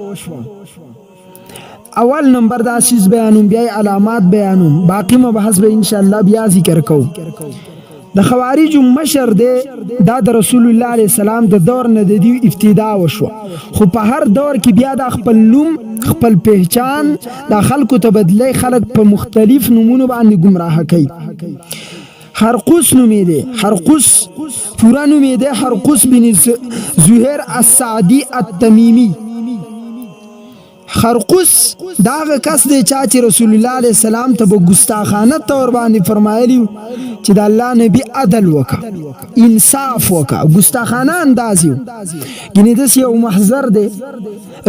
اول نمبر دا سیز بیانوم، بیا علامات بیانوم، باقی مبحث به انشاءالله بیا ذکر کوم. د خوارجو مشر دی دا د رسول الله علیه السلام د دور نه د دې ابتدا وشوه، خو په هر دور کې بیا د خپل نوم خپل پہچان د خلکو ته بدلی، خلک په مختلف نومونو باندې گمراه کوي. هرقوس نومې دی، هرقوس پورا نومې دی هرقوس بن زهیر السعدی التمیمی. خرقوس داغه کس دی چې رسول الله علیه السلام ته به ګستاخانه تور باندې فرمایلی چې د الله نبی عدل وکا انصاف وکا ګستاخانه انداز یو ګینه د یو محضر دی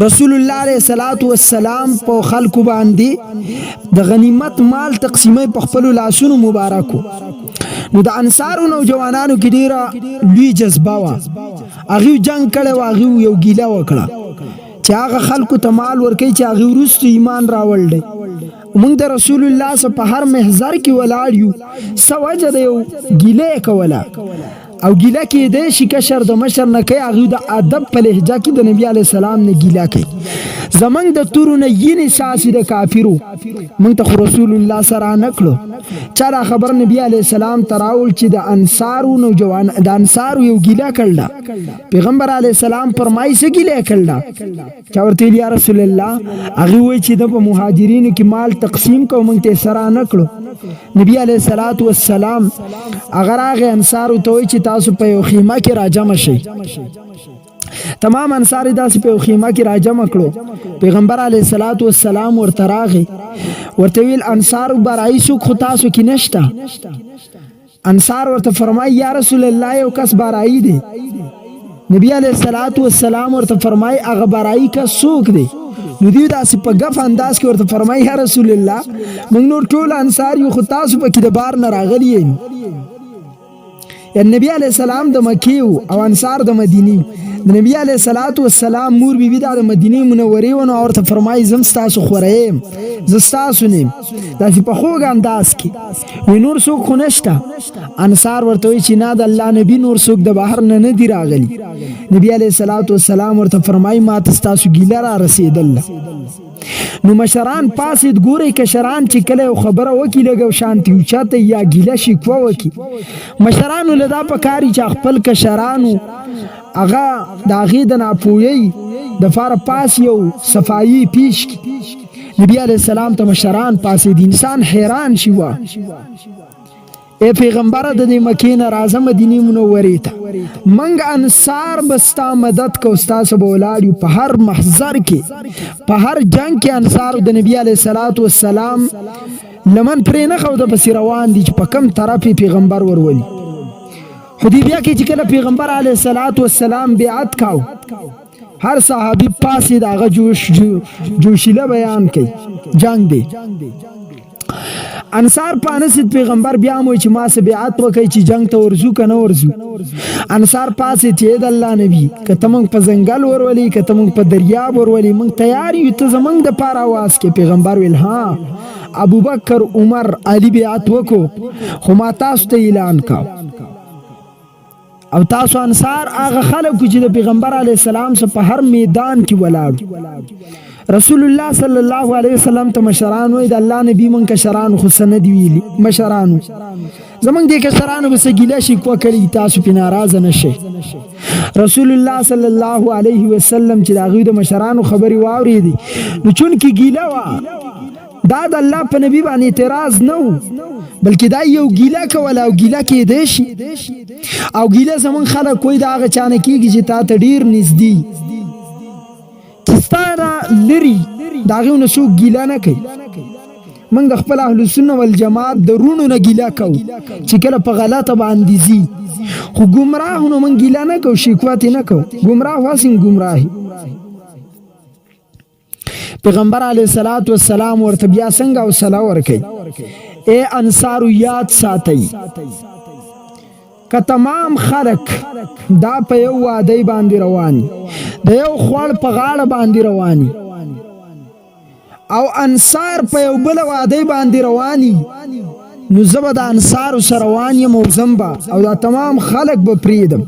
رسول الله علیه السلام په خلکو باندې د غنیمت مال تقسیمه په خپل لاسونو مبارکو نو د انصارو نوجوانانو کې ډیره لوی جذبه وا هغه جنگ کړي واغه یو ګیله وکړه چې هغه خلکو ته مال ورکړي چې هغه ورستو ایمان راوړل دي موږ د رسول الله صلی په هر محضر کې ولاړ یو سوجه د یو ګیله کوله او ګیله کې د شکشر د مشر نه کوي هغه د ادب په لهجه کې د نبی علی السلام نه ګیله کوي زمنګ د تورونه یې ساسي د کافرو موږ ته رسول الله سره نکړو چې دا خبر نبی علی السلام تراول چې د انصارو نوجوان د انصارو یو ګیله کړل پیغمبر علی السلام فرمایي چې ګیله کړل چې ورته یا رسول الله هغه وایي چې د مهاجرینو کې مال تقسیم کوم ته سره نکړو نبی علی السلام اگر هغه انصارو ته وایي چې تاسو په یو خیمه کې راجم شئ تمام انصار داسې په خیمه کې راجم کړو پیغمبر علیه السلام ورته راغی ورته ویل انصار برای سو خو تاسو کې نشته انصار ورته فرمای یا رسول الله یو کس برای دی نبی علیه السلام ورته فرمای هغه برای کا سوق دی نو دی داسې په غف انداز کې ورته فرمای یا رسول الله موږ نور ټول انصار یو خو تاسو په کې د بار نه راغلی یا نبی علیہ السلام د مکی او انصار د مدینی د نبی علیہ السلام مور بیبی د مدینه منوره و نو ورته فرمایي زم تاسو خورایم زستاسو نیم داسې په خوږ انداز کې وی نور څوک خو نشته انصار ورته وی چې نه د الله نبی نور څوک د بهر نه دی راغلی نبی علیہ السلام ورته فرمایي ما تاسو ګیله را رسیدل نو مشران پاسید ګوري کشران چې کله خبره وکي لګو شانتی چاته یا ګیله شکوه وکي مشرانو لدا پکاري چې خپل کشرانو اغا داغه د ناپوهي د فار پاس یو صفائی پیش نبی علیہ السلام ته مشران پاسید انسان حیران شوا اے پیغمبر د مکې نه راځه مدینه منورې ته منګ انصار بستا مدد کو استاد بولاړو په هر محضر کې په هر جنگ کې انصار د نبی علیه السلام لمن پرې نه خو د بس روان دي چې په کم طرف پیغمبر ورولي حدیبیه کې چې کله پیغمبر علیه السلام بیعت کاو هر صحابي پاسې دغه جوشیله بیان کوي جنگ دی انصار پانسید پیغمبر بیا مو چې ما سه بیعت وکړي چې جنگ ته ورزو کنه ورزو انصار پاسې چې د الله نبی کته مونږ په ځنګل ورولي کته مونږ په دریاب ورولي مونږ تیار یو ته زمونږ د پاره आवाज کې پیغمبر ویل ها ابوبکر عمر علی بیعت وکړو خو ما تاسو ته اعلان کا او تاسو انصار هغه خلکو چې د پیغمبر علی السلام سره په هر میدان کې ولاړ رسول الله صلی الله علیه وسلم ته مشران وای د الله نبی مونږ کشران خو سند ویلی مشران زمونږ د کشرانو بس ګیله شي کو کړی تاسو په ناراضه نشئ رسول الله صلی الله علیه وسلم چې داغه د مشرانو خبري واورېدي نو چون کې ګیله وا دا د الله په نبی باندې اعتراض نه بلکې دا یو ګیله کوله او ګیله کې دی شي او ګیله زمون خلک کوئی دا هغه چانه کیږي چې تا ته ډیر نږدې ستاره لري داغه نو څوک ګیله نه کوي موږ د خپل اهل سنت والجماعت درونو نه ګیله کوو چې کله په غلطه باندې زی خو ګمراهونو موږ ګیله نه کوو شکوات نه کوو ګمراه واسین ګمراهي پیغمبر علیه السلام ورته بیا څنګه او صلا ورکي اے انصارو یاد ساتي که تمام خلق دا په یو وادي باندې رواني د یو خوړ په غاړه باندې رواني او انصار په یو بل وادي باندې رواني نو زبا د انصار سره روان یم او زمبا او دا تمام خلق به پریدم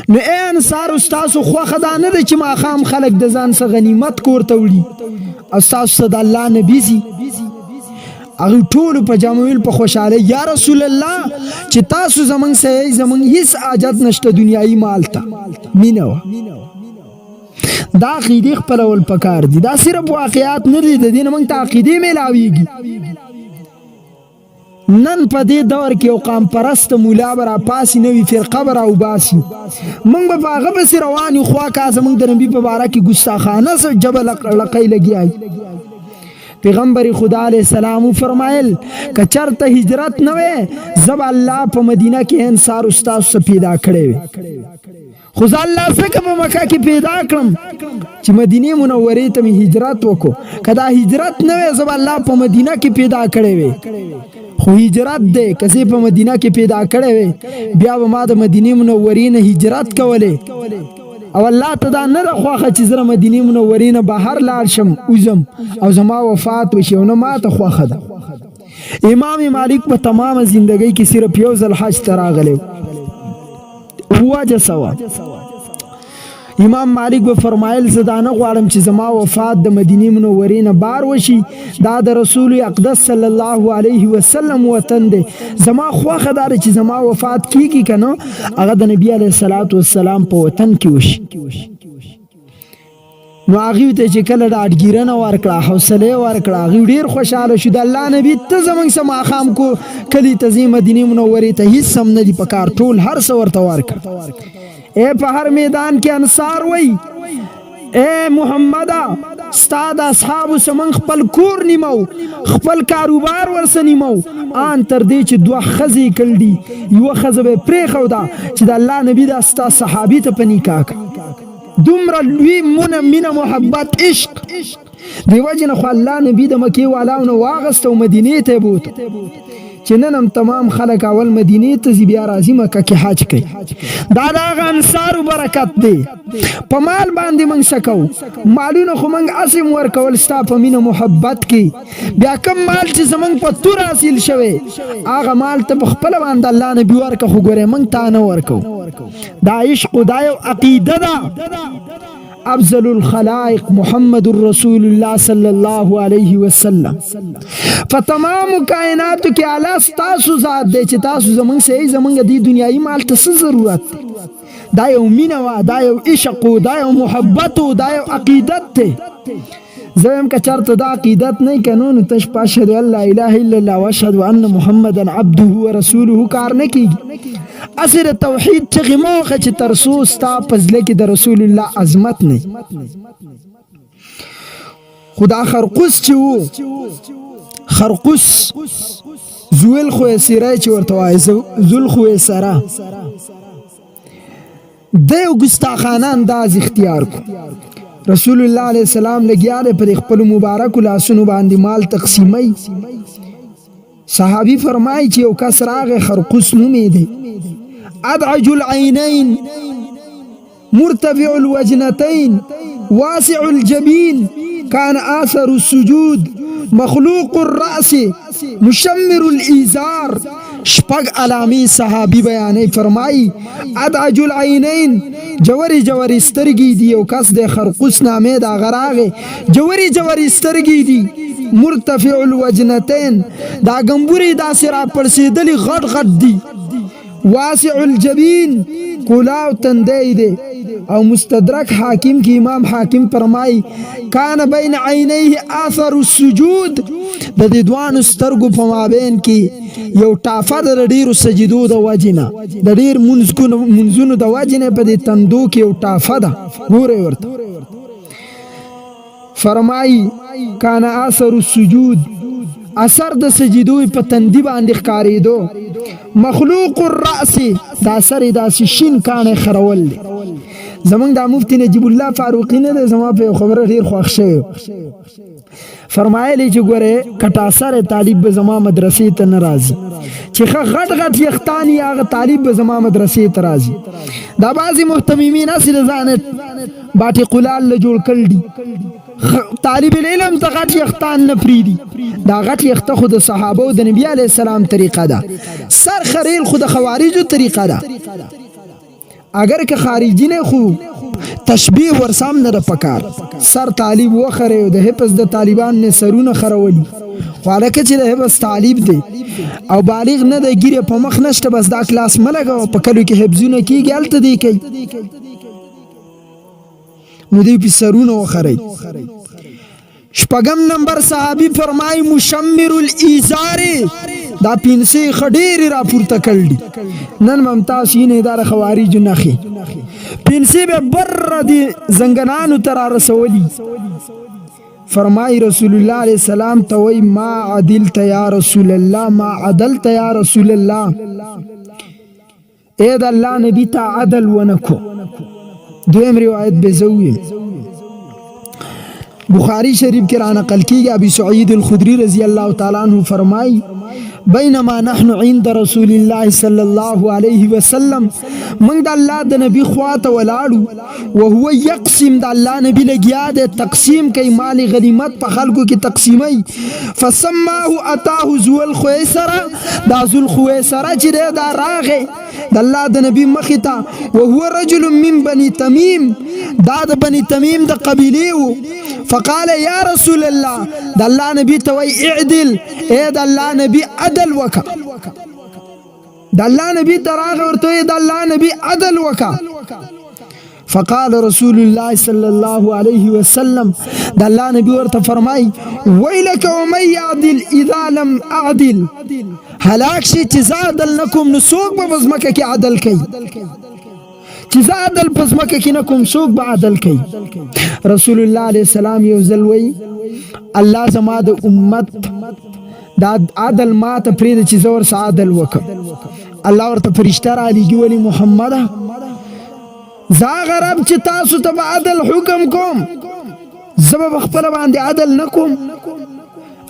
نو اے انصار استاسو خو خدانه د چې ما خام خلق د ځان سره غنیمت کوړته وړي او استاسو د الله نبی سي اغه ټول په جامویل په خوشاله یا رسول الله چې تاسو زمنګ سه زمنګ هیڅ حاجت نشته دنیایي مال ته مينو دا عقیده خپل ول پکار دي دا صرف واقعیات نه دي د دین موږ ته عقیده ملاويږي نن په دې دور کې یو قام پرست مولا به راپاسي نوي فرقه به راوباسي موږ به په هغه پسې روان یو خوا کا زموږ د نبي په باره کې ګستاخانه جبه لقۍ لګیای پیغمبر خدا علیہ السلام فرمایل که چرته هجرت نه وې زب الله په مدینه کې انصار استاد سے پیدا کړي وي خو الله څنګه په مکه کې پیدا کړم چې مدینه منورې ته هجرت وکړو کدا هجرت نه وې زب الله په مدینه کې پیدا کړي وي خو هجرت دې کسي په مدینه کې پیدا کړي وي بیا به ما د مدینه منورې نه هجرت کولې او الله ته دا نه خوخه چې زره مدینه منورې نه بهر لاړ شم اوزم او زما وفات وشي نو ما ته خوخه ده امام مالک په تمام زندګۍ کې صرف یو ځل حج ته راغلی واجه سوا امام مالک به فرمایل زدانه غواړم چې زما وفات د مدینه منورې نه بار وشي دا د رسول اقدس صلی الله علیه وسلم وطن دی زما خوخه دار چې زما وفات کیږي کنه هغه د نبی علیه الصلاۃ والسلام په وطن کې وشي نو هغه ته چې کله د اډګیرنه ورکړه حوصله ورکړه هغه ډیر خوشاله شو د الله نبی ته زمنګ سما خام کو کلی تزیم مدینه منورې ته هیڅ سم نه دی پکار ټول هر څه ورته ورکړه اے په هر میدان کې انصار وای اے محمد استاد اصحاب سمن خپل کور نیمو خپل کاروبار ورسنیمو ان تر دې چې دوه خزي کړي یو خزه به پرې خو دا چې د الله نبی د استا صحابي ته پني کاک دومره لوی مینه محبت عشق دیو جن خو الله نبی د مکی والاو نو واغستو مدینه ته بوت چې نن هم تمام خلک اول مدینه ته بیا راځي مکه کې حج کوي دا د انصار برکت دی په مال باندې موږ سکو مالونه خو موږ اسیم ورکول ستا په مینه محبت کې بیا کم مال چې زمونږ په تور حاصل شوی هغه مال ته خپل باندې الله نبی ورکه خو ګوره موږ تا نه ورکو دا عشق دا یو عقیده ده افضل الخلائق محمد رسول الله صلی الله علیه وسلم فتمام کائنات کې اعلی تاسو ذات دی چې تاسو زمونږ سه زمونږ دی دنیایي مال ته څه ضرورت دا یو مینه وا دا یو عشق دا یو محبت دا یو عقیدت ته زم که چرته دا عقیدت نه قانون تش پاشهد الله اله الا الله واشهد ان محمدا عبده ورسوله کار نه کیږي اصل توحید چې موخه چې ترسو ستا پزله کې د رسول الله عظمت نه خدا خرقوس چې وو خرقوس زویل خو سره چې ورته وای زول خو سره دیو ګستاخانه انداز اختیار کو رسول الله علیه السلام لګیاله پر خپل مبارک لاسونو باندې مال تقسیمای صحابي فرمای چې یو کس راغه خرقوس نومې دی ادعج العينين مرتفع الوجنتين واسع الجبين كان آثر السجود مخلوق الرأس مشمر الإزار شپږ علامي صحابي بیانې فرمایي ادعج العينين جوری جوری سترګې دی او کس د خرقوس نامې دا غراغه جوری جوری سترګې دی مرتفع الوجنتين دا ګمبوري دا سره پړسېدلې غټ غټ دی واسع الجبین کلاو تندی دی او مستدرک حاکم کی امام حاکم فرمای کان بین عینیه اثر السجود د دې دوانو سترګو په مابین کې یو ټافه د ډیرو سجدو د وجنه د ډیر منځونو د وجنه په دې تندو کې یو ټافه ده ګوره ورته فرمای کان اثر السجود اثر د سجدو په تندی باندې ښکارېدو مخلوق الرأس دا سر دا شین کانه خرول زمونږ د مفتی نجیب الله فاروقی نه زما په خبره ډیر خوښ شوی فرمایلی چې ګوره کټا سره طالب به زما مدرسې ته ناراضي چې غټ غټ یختانی هغه طالب به زما مدرسې ته راځي دا بعضی محتممین اصل ځانت باټي قلال له جوړ کړل دي طالب العلم ته غټ یختان نه پریدي دا غټ یخته خود صحابه او د نبی علی السلام طریقه ده سر خریل خود خوارجو طریقه ده اگر که خارجی نه خو تشبیه ورسام نه پکار سر طالب وخره د حفظ د طالبان نه سرونه خرولی خالکه چې د حفظ طالب دی او بالغ نه د ګیره په مخ نشته بس دا کلاس ملګو په کلو کې حفظونه کیږي الته دی کوي نو دی په سرونه وخره شپږم نمبر صحابي فرمای مشمر الازار دا پینسي خډيري را پورته کړل نن ممتاز نه دار خوارج نخي پینسي به بر دي زنګنانو تر رسولي فرمای رسول الله علیه السلام توي ما عدلت یا رسول الله ما عدلت یا رسول الله اے د الله نبی ته عدل ونکو دویم روایت بزوی بخاری شریف کې را نقل کیږي ابي سعید الخدری رضی الله تعالی عنہ فرمای بينما نحن عند رسول الله صلى الله عليه وسلم من د الله د نبی خواته ولاړو وهو يقسم د الله نبی لګیا د تقسیم کوي مال غنیمت په خلکو کې تقسیمي فسماه اتاه ذو الخويسره دا ذو الخويسره چې دا راغه د الله د نبی مخې ته وهو رجل من بني تميم دا د بني تميم د قبيله فقال يا رسول الله د الله نبی توي اعدل اے د الله نبی عدل وکا د الله نبی تراغ ورته د الله نبی عدل وکا فقال رسول الله صلى الله عليه وسلم د الله نبی ورته فرمای ويلك ومن يعدل اذا لم اعدل هلاك شي چې عدل نکوم نو څوک به مزمکه کې عدل کوي چې عدل پس مکه کې نکوم څوک به عدل کوي رسول الله عليه السلام یو ځل وی الله زما د امت دا عدل ما ته پرې چې زور عدل وکړ الله ورته فرشتہ را لېږي ولی محمد زاغ رب چې تاسو ته عدل حکم کوم زما خپل باندې عدل نکوم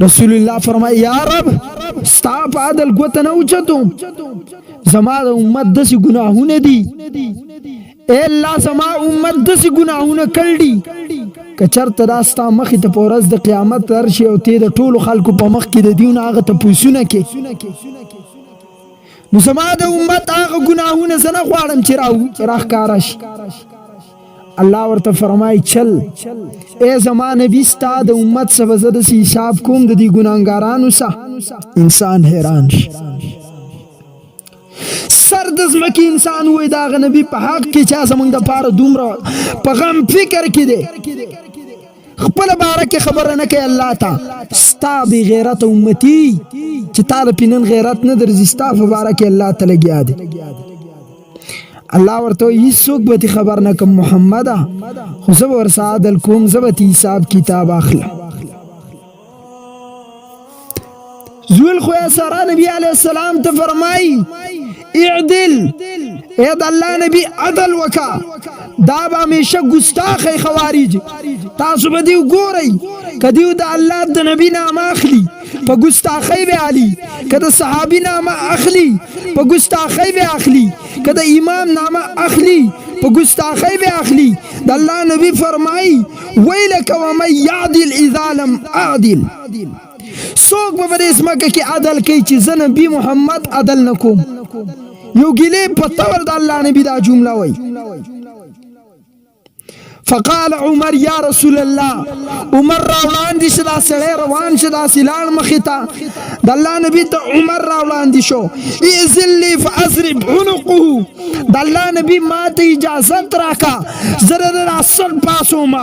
رسول الله فرمای یا رب ستا په عدل ګوته نه اوچتو زما د امت داسې ګناهونه دي اے الله زما امت داسې ګناهونه کړي که چېرته دا ستا مخې ته په ورځ د قیامت راشي او ته د ټولو خلکو په مخ کې د دوی نه هغه تپوسونه کې نو زما د امت هغه ګناهونه زه نه غواړم چې راښکاره شي الله ورته فرمای چل اے زما نبی ستا د امت څخه زه داسې حساب کوم د دې ګناهګارانو سه انسان حیران شي سر د ځمکې انسان وای دغه نبی په حق کې چا زمونږ دپاره دومره په غم فکر کې دی خپل باره کې خبره نه کوي الله ته ستا بې غیرت امتي چې تا د پې نن غیرت نه درځي ستا په باره کې الله ته لګیا دی الله ورته وایي هېڅوک به تې خبر نه کړم محمده خو زه به ورسه عدل کوم زه به تې حساب کتاب اخلم ذو الخویسره نبی علیه السلام ته فرمایي اعدل اے د الله نبی عدل وکا دا به همیشه ګستاخی خوارج تاسو به دیو ګورئ که دیو د الله د نبی نامه اخلي په ګستاخی به علي که د صحابي نامه اخلي په ګستاخی به اخلي که د امام نامه اخلي په ګستاخی به اخلي د الله نبی فرمایي ویلک ومن یعدل اذا لم اعدل څوک به په دې ځمکه کې عدل کوي چې زه نبي محمد عدل نه کوم یو ګیلې په طور د الله نبی دا جمله وای فقال عمر یا رسول الله عمر راوړاندې شو دا سړی روان شو داسې لاړ مخې ته د الله نبي ته عمر راوړاندې شو ائذن لي فاضرب عنقه د الله نبي ما ته اجازت راکا زه د راسل پاسوما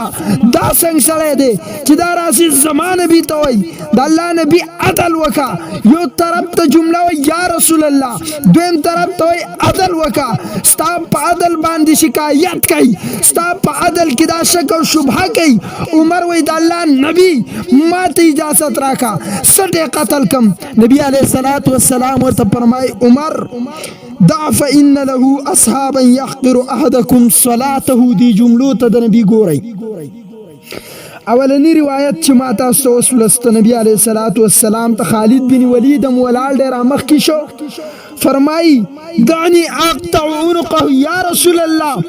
دا څنګه سړی دی چې دا راسي زما نبي ته وایي د الله نبي عدل وکا یو طرف ته جمله وایي یا رسول الله دویم طرف ته وایي عدل وکا ستا په عدل باندې شکایت کوي ستا په عدل کې دا شک او شبهه کوي عمر وایي د الله نبي ما ته اجازت راکا سټې قتل کم نبی علیه الصلاة والسلام ورته فرمایي عمر دع فإن له أصحابا يحقر أحدكم صلاته دی جملو ته د نبی ګورئ اولنی روایت چې ما تاسو ته اوس ولسته نبی علیه الصلاة والسلام ته خالد بن ولید هم ولاړ دی رامخکې شو فرمایي دعني اقطع عنقه یا رسول الله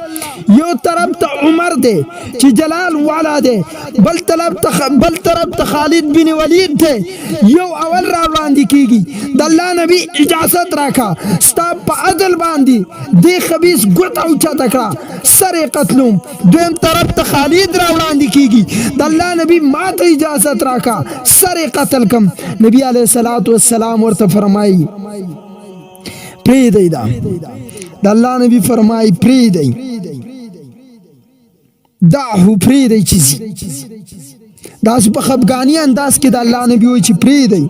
یو طرف ته عمر دی چې جلال والا دی بل طرف ته خالد بن ولید دی یو اول را وړاندې کیږي د الله نبی اجازت راکا ستا په عدل باندې دې خبیث ګوته اوچته کړه سر یې قتلوم دویم طرف ته خالد را وړاندې کیږي د الله نبی ما ته اجازت راکا سر یې قتل کم نبی علیه الصلاة والسلام ورته فرمایي پریدی دا د الله نبی فرمای پریدی دعهو پریدی چیزی داس په خفګانی انداز کې د الله نبی وایي چې پریدی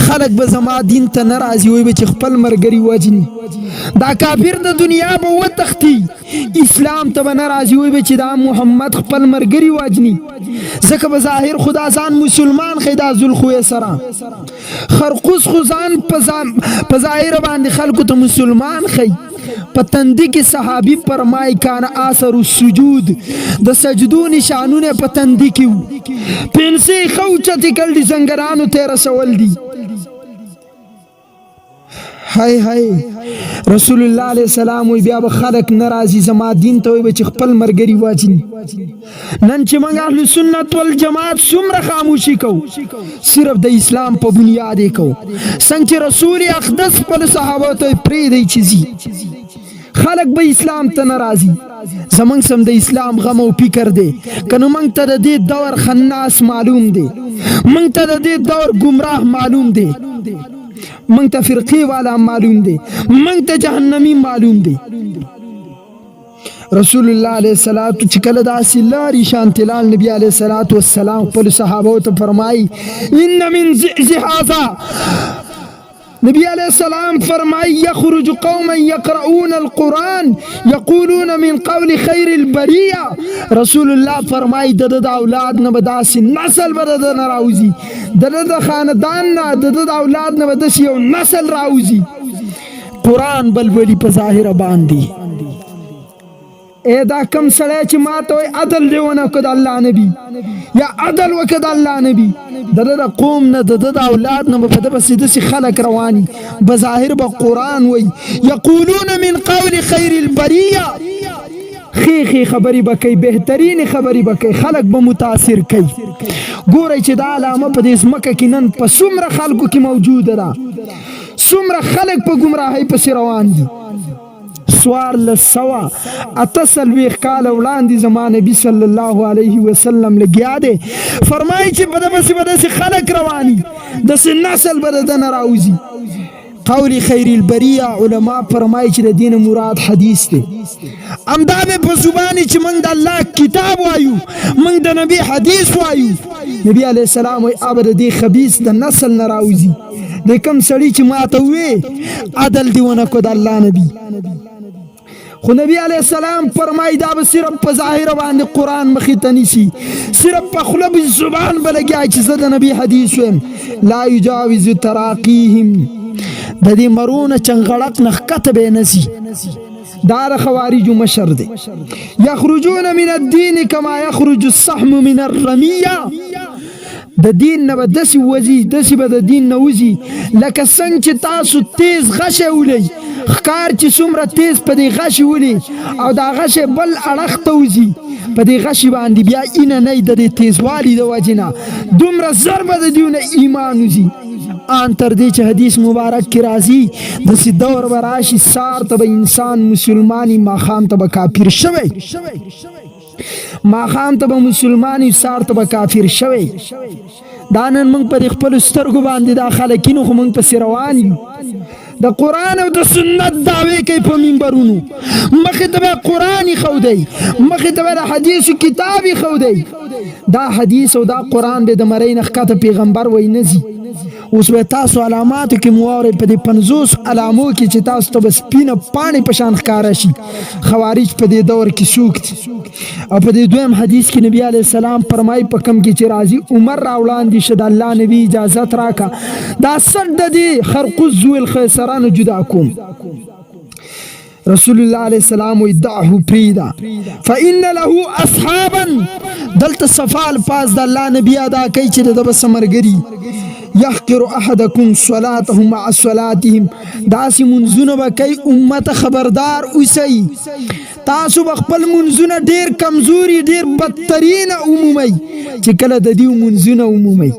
خلق به زما دین ته نه راځي وایي به چې خپل ملګري وجني دا کافر د دنیا به وتښتي اسلام ته به نه راځي وایي به چې دا محمد خپل ملګري وجني ځکه به ظاهر خدا ځان مسلمان ښیي دا ذوالخویه سره خرقوس خو ځان په ظاهر باندې خلکو ته مسلمان ښیي په تندي کې صحابي فرمایي کان اثر السجود د سجدو نشانونه په تندي کې وو پنسې ښه اوچتې کړل دي زنګرانو ته یې رسول دي هاي هاي رسول الله علیه السلام وی بیا به خلق ناراضي زما دین ته وي چې خپل مرګري واچني نن چې موږ اهل سنت والجماعت څومره خاموشي کوو صرف د اسلام په بنیاد یې کوو څنګه چې رسول اقدس خپل صحابه ته پرېږدي چې ځي خلق به اسلام ته ناراضي زمونږ سم د اسلام غم او فکر دی کنه موږ ته د دې دور خناس معلوم دی موږ ته د دې دور گمراه معلوم دی موږ ته فرقې والا معلوم دی موږ ته جهنمی معلوم دی رسول الله علیه الصلاۃ چې کله داسې لارې شانتې لاړ نبي علیه الصلاۃ والسلام خپل صحابو ته فرمایي ان من هذا نبی علیہ السلام فرمائی یخرج قوما یقرؤون القرآن یقولون من قول خیر البریہ رسول اللہ فرمائی د اولاد نه بداسي نسل بد نه راوزی د خاندان نه د اولاد نه بداسي یو نسل راوزی قرآن بلبلی په ظاهر باندې اے دا کم سړی چې ماته وایي عدل دی ونه کړ د الله نبي یا عدل وکړه د الله نبي د قوم نه د اولاد نه په ده پسې داسې خلک رواني بظاهر به قرآن وایي یقولون من قول خیر البریه خیخی خبری به کوي بهترین خبری به کوي خلک به متاثر کوي ګورئ چې دا علامه په دې ځمکه کې نن په څومره خلکو کې موجوده ده څومره خلک په ګمراهۍ پسې روان دي سوار لسوا اتسلویخ کال وړاندې زما نبی صلی الله علیه وسلم لګیا دی فرمایي چې په دغسې به داسې خلک رواني داسې نسل به د ده نه راوځي قول خیر البریه علما فرمایي چې د دین مراد حدیث دی همدا مې په زبانې چې موږ د الله کتاب وایو موږ د نبی حدیث وایو نبی علیه السلام وایي ابه د دې خبیث د نسل نه راوځي د کوم سړي چې ماته ووې عدل دې ونه کړو د الله نبي خو نبی علیہ السلام فرمائی دا به صرف په ظاهر باندې قرآن مخې ته نیسي صرف په خوله به زبان به لګیا چې زه د نبی حدیث ویم لا یجاوز تراقیهم د دې مرونه چنغړک نه ښکته به نه ځي دا د خوارجو مشر دی یخرجون من الدین کما یخرج السهم من الرمیه د دین نه به داسې وځي داسې به د دین نه وځي لکه څنګه چې تاسو تیز غشی ولئ ښکار چې څومره تیز په دې غشي ولي او دا غشی بل اړخ ته وځي په دې غشي باندې بیا اینه نه د دې تیزوالي د وجې نه دومره زر به د دوی نه ایمان وځي آن تر دې چې حدیث مبارک کې راځي داسې دور به راشي سار ته به انسان مسلماني ماښام ته به کافر شوی ماښام ته به مسلماني سار ته به کافر شوی دا نن موږ په دې خپلو سترګو باندې دا خلکینو خو موږ پسې روان یو د قرآن او د سنت دعوې کوي په منبرونو مخې ته به قرآن ایښودی مخې ته به د حدیثو کتاب ایښودی دا حدیث او دا قرآن دی د مرۍ نه ښکته پیغمبر وایي نه ځي اوس به تاسو علاماتو کې مو واورئ په دې 50 علامو کې چې تاسو ته به سپینه پاڼې په شان ښکاره شي خوارج په دې دور کې څوک دي او په دې دویم حدیث کې نبی علیه السلام فرمایي په کم کې چې راځي عمر راوړاندې شه د الله نبي اجازت راکړه دا سر د دې خرقوس ذو الخیسرانو جدا کوم رسول الله علیه السلام وی دعه پریدا فإن له اصحابا دلته صفال پاس د الله نبی ادا کوي چې د بس مرګري یحقر احدکم صلاته مع صلاتهم داسې منځونه به کوي امت خبردار اوسئ تاسو به خپل منځونه ډېر کمزوري ډېر بدترینه عمومئ چې کله د دیو منځونه عمومئ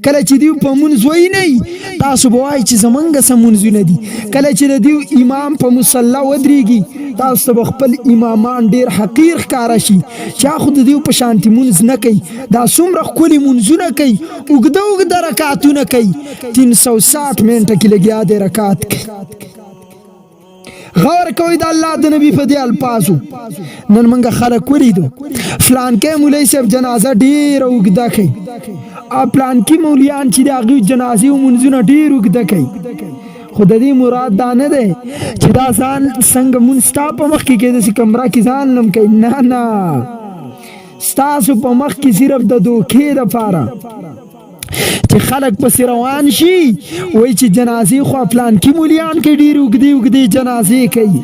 کله چې دیو په منځ وینئ تاسو به وایئ چې زمونږ څه منځونه دي کله چې د دیو امام په مصله ودرېږي تاسو ته به خپل امامان ډېر حقیر ښکاره شي چا خو د دیو په شانتي منځ نه کوي دا څومره ښکلي منځونه کوي اوږده اوږده رکعتونه کوي 360 منټه کې لګیا دی رکعت کوي غور کوي د الله د نبی په دې الفاظو نن موږ خلک ولیدو فلانکی مولوي صاحب جنازه ډېره اوږده کوي پلان کې مولیان چې د هغوی جنازې او منځونه ډېر اوږده کوي خو د دې مراد دا نه دی چې دا ځان څنګه مونځ ستا په مخ کې داسې کمره کې ځان نم کوي نه ستاسو په مخ کې صرف د دوکې دپاره چې خلک پسې روان شي وایي چې جنازې خو پلانکي مولیان کې ډېرې اوږدې اوږدې جنازې کوي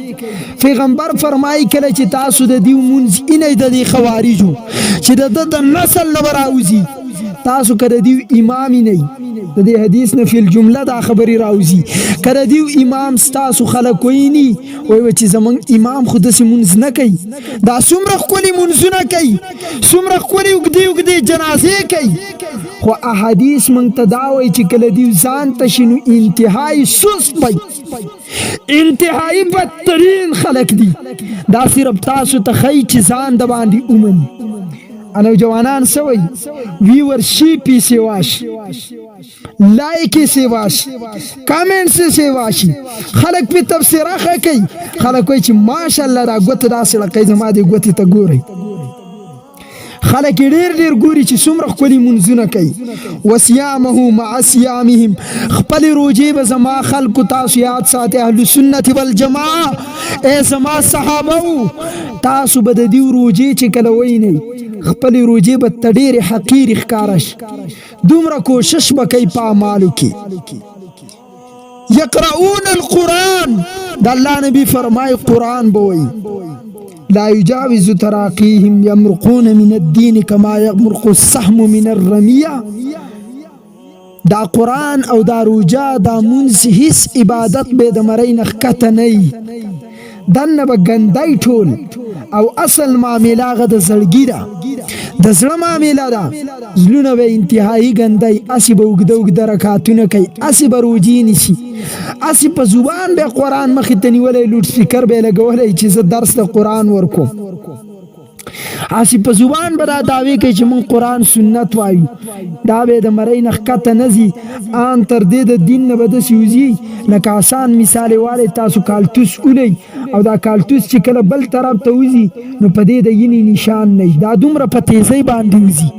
پیغمبر فرمایي کله چې تاسو د دې مونځ اینئ د دې خوارجو چې د ده د نسل نه به راوځي تاسو که د دې امام نه د دې حدیث نه فی الجمله دا خبرې راوځي که د دې امام ستاسو خلک ویني وایي چې زموږ امام خو داسې مونځ نه کوي دا څومره ښکلي مونځونه کوي څومره ښکلې اوږدې اوږدې جنازې کوي خو احادیث موږ ته دا وایي چې کله دوی ځان ته شي نو انتهایي سست وي انتهایي بدترین خلک دي دا صرف تاسو ته ښیي چې ځان د باندې ومني نوجوانان سوی ویور شی پی سیواش لائکی سیواش کامنٹ سے سیواشی خلق پی تفسیرہ خکی خلق کوئی چی ماشاءاللہ دا گوت دا سلقی زما دی گوتی تا گوری خلق ډیر ګوري چې څومره ښکلي منځونه کوي وصيامه مع صيامهم خپل روجې به زما خلکو تاسو یاد ساتئ اهل سنت والجماعه ای زما صحابه تاسو به د دې روجې چې کله وینئ خپل روجې به ته ډېرې حقیرې ښکاره شي دومره کوشش به کوي په اعمالو کې یقرؤون القرآن د الله نبی فرمایي قرآن به وایي لا يجاوز تراقيهم يمرقون من الدين كما يمرق السهم من الرمية دا قرآن او دا روجا دا منځ هیڅ عبادت به د مرۍ نه ښکته نه وي دننه به ګندی ټول او اصل معامله هغه د زړګي ده د زړه معامله ده زړونه به انتهایي ګندی هسې به اوږده اوږده رکعتونه کوي هسې به روجې نیسي هسې په زبان به قرآن مخې ته نیولی لوډ سپیکر به یې لګولی چې زه درس د قرآن ورکوم هسې په زبان به دا دعوې کوي چې موږ قرآن سنت وایو دا به د مرۍ نه ښکته نه ځي ان تر دې د دین نه به داسې وځي لکه آسان مثال یې والی تاسو کالتوس اولئ او دا کالتوس چې کله بل طرف ته وځي نو په دې د ینې نشان نه دا دومره په تیزۍ باندې وځي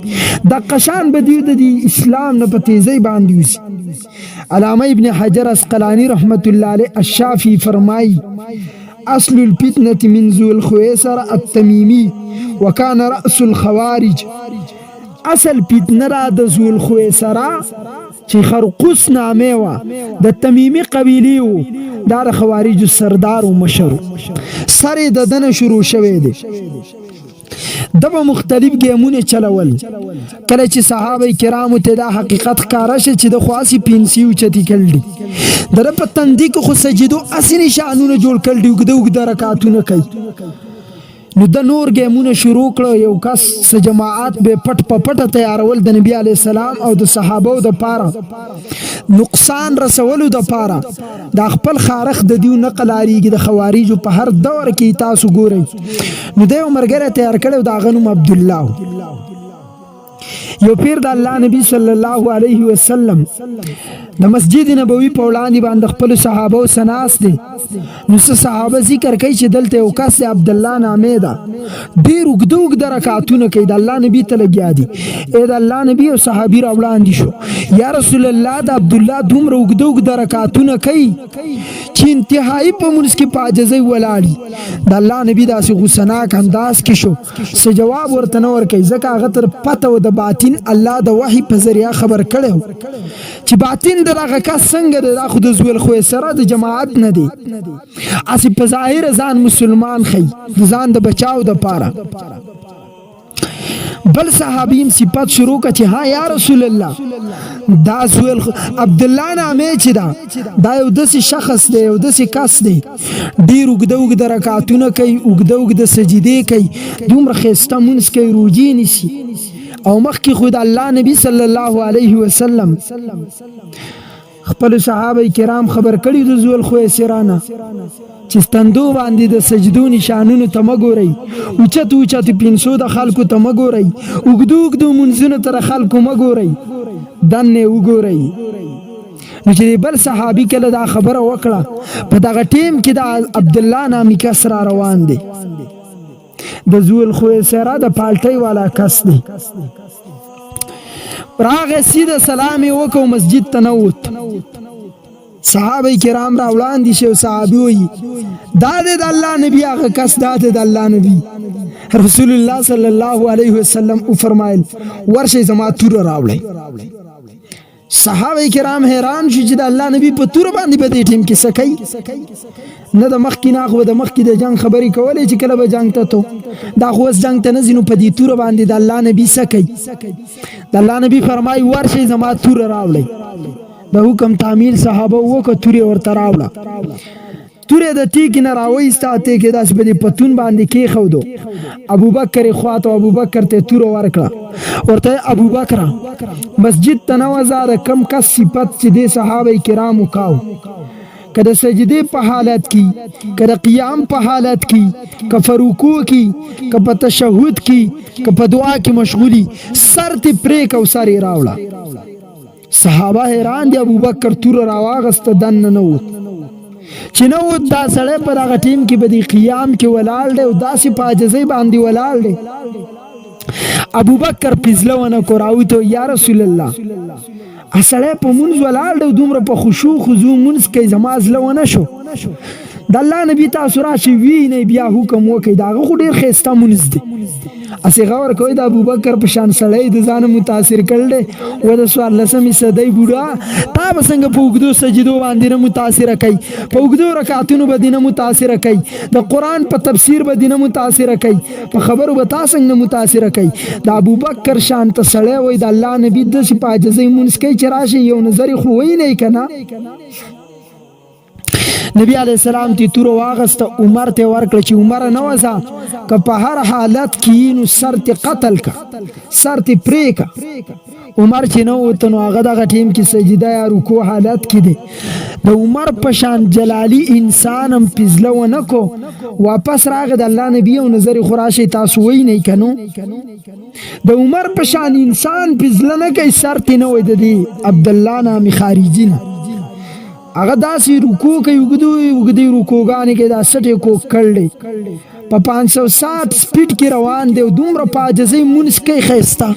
دقه شان به دوی د اسلام نه په تیزۍ باندې وځي علامه ابن حجر اسقلانی رحمت الله علیه الشافعي فرمایي اصل الفتنة من ذو الخويصر التميمي وكان رأس الخوارج اصل فتنه را د ذو الخويصر چې خرقوس نامه وا د تمیمی قبیلی وو دا د خوارج سردار او مشر سره د دنه شروع شوه دي دغه مختلف گیمونه چلول کله چې صحابه کرامو ته دا حقیقت ښکاره شي چې د خاصی پینسیو چتی کړل دغه په تندې کې خو سجدو اسی نشانونه جوړ کړل وګد رکعاتونه کوي نو د نور گیمونه شروع کړو یو کس س جماعت به پټ پټه تیارول د نبی علی السلام او د صحابه د پاره نقصان رسولو د پاره د خپل خارخ د دیو نقل اړیږي د خوارجو په هر دور کې تاسو ګورئ نو د عمرګره تیار کړو دا غنوم عبد الله یو پیر د الله نبی صلی الله علیه وسلم د مسجد نبوي په وړاندې باندې خپل صحابه او سناس دي نو صحابه ذکر کوي چې دلته یو کس عبد الله نامه ده ډیر وګدوګ درکاتونه کوي د الله نبی ته لګیا دي اې د الله نبی او صحابي را وړاندې شو یا رسول الله د عبد الله دومره وګدوګ درکاتونه کوي چې انتهایی په منځ کې پاجزي ولاړی د الله نبی داسې غوسناک انداز کې شو څه جواب ورته نه ورکوي ځکه هغه تر پته و د باطن الله د وحي په ذریعه خبر کړو چې باطن دغه کس څنګه د خو د ذو الخويصر د جماعت نه دی اسی په ظاهر ځان مسلمان خي ځان د بچاو د پاره بل صحابیم صفات شروع کا چې ها یا رسول الله دا ذو عبد الله نامه چې دا یو داسې شخص دی یو داسې کس دی ډیر وګد رکعاتونه کوي وګد سجدي کوي دومره ښایسته مونځ کوي روجې نیسي او مخکې خود الله نبی صلی الله علیه وسلم خپل صحابه کرام خبر کړي د ذو الخويصرانه چې ستندو باندې د سجدو نشانونو ته مګورئ اوچت پینسو د خلکو ته مګورئ اوږدو منځونو تر خلکو مګورئ دنه وګورئ نو چې بل صحابي کله دا خبره وکړه په دغه ټیم کې د عبد الله نامي کس را روان دی د ذو الخويصر د پالټۍ والا کس دی راغه سیده سلام وکړو مسجد ته نووت صحابه کرام را وړاندې شو صحابي وي دا د الله نبی هغه کس دا د الله نبی رسول الله صلی الله علیه وسلم او فرمایل ورشه زما تور راوړی صحابه کرام حیران شو چې د الله نبی په تور باندې په دې ټیم کې سکی نه د مخ کې نه خو د مخ کې د جنگ خبرې کولې چې کله به جنگ ته تو دا خو اس جنگ ته نه ځینو په دې تور باندې د الله نبی سکی د الله نبی فرمای ورشه زما تور راوړی د حکم تعمیل صحابه وکړه تورې ورته راوړه تورې د تیګ نه راوېسته کې داس په دې پتون باندې کې خودو ابوبکر خواته ابوبکر ته تور ورکړه ورته ابوبکر مسجد ته نو زاد کم کس صفت چې د صحابه کرامو کاو کده سجده په حالت کې کده قیام په حالت کې که رکوع کې که په تشهود کې که په دعا کې مشغولي سر ته پرې کو ساري راوړه صحابه حیران دي ابوبکر تور راواغسته دن نه ووت چې نو دا سړی په هغه ټیم کې به د قیام کې ولاړ دی او داسې په عاجزۍ باندې ولاړ دی ابوبکر پزله ونه کو راوته یا رسول الله سړی په مونځ ولاړ دی دومره په خشوع خضوع مونځ کوي زما زله ونه شو د الله نبی تاسو راشي وینئ بیا حکم وکړئ د هغه خو ډېر ښایسته مونځ دی اسې غور کوي د ابوبکر په شان سړی د ځانه متاثر کړل دی و د 14مې صدۍ بوډا تا به څنګه په اوږدو سجدو باندې نه متاثره کوي په اوږدو رکعتونو به دې نه متاثره کوي د قرآن په تفسیر به دې نه متاثره کوي په خبرو به تا څنګه نه متاثره کوي د ابوبکر شان ته سړی وایي د الله نبي داسې په عاجزۍ مونځ کوي چې راشي یو نظر یې خو وینئ که نه نبی علیہ السلام تی تور واغسته عمر ته ورکړه چې عمر نه وځه که په هر حالت کې نو سر ته قتل کا سر ته پرې کا عمر چې نو وته نو هغه دغه ټیم کې سجده یا رکوع حالت کې دی د عمر په شان جلالی انسان هم پزله ونه کو واپس راغی د الله نبی او نظر خراشي تاسو وی نه کنو د عمر په شان انسان پزله نه کوي سر ته نه وای د عبد الله نامي خارجي نه هغه داسې رکوع کوي وګدي رکوعګانې کې دا سټې کو کړلې په 560 سپیډ کې روان دی او دومره په عاجزۍ مونځ کوي ښایسته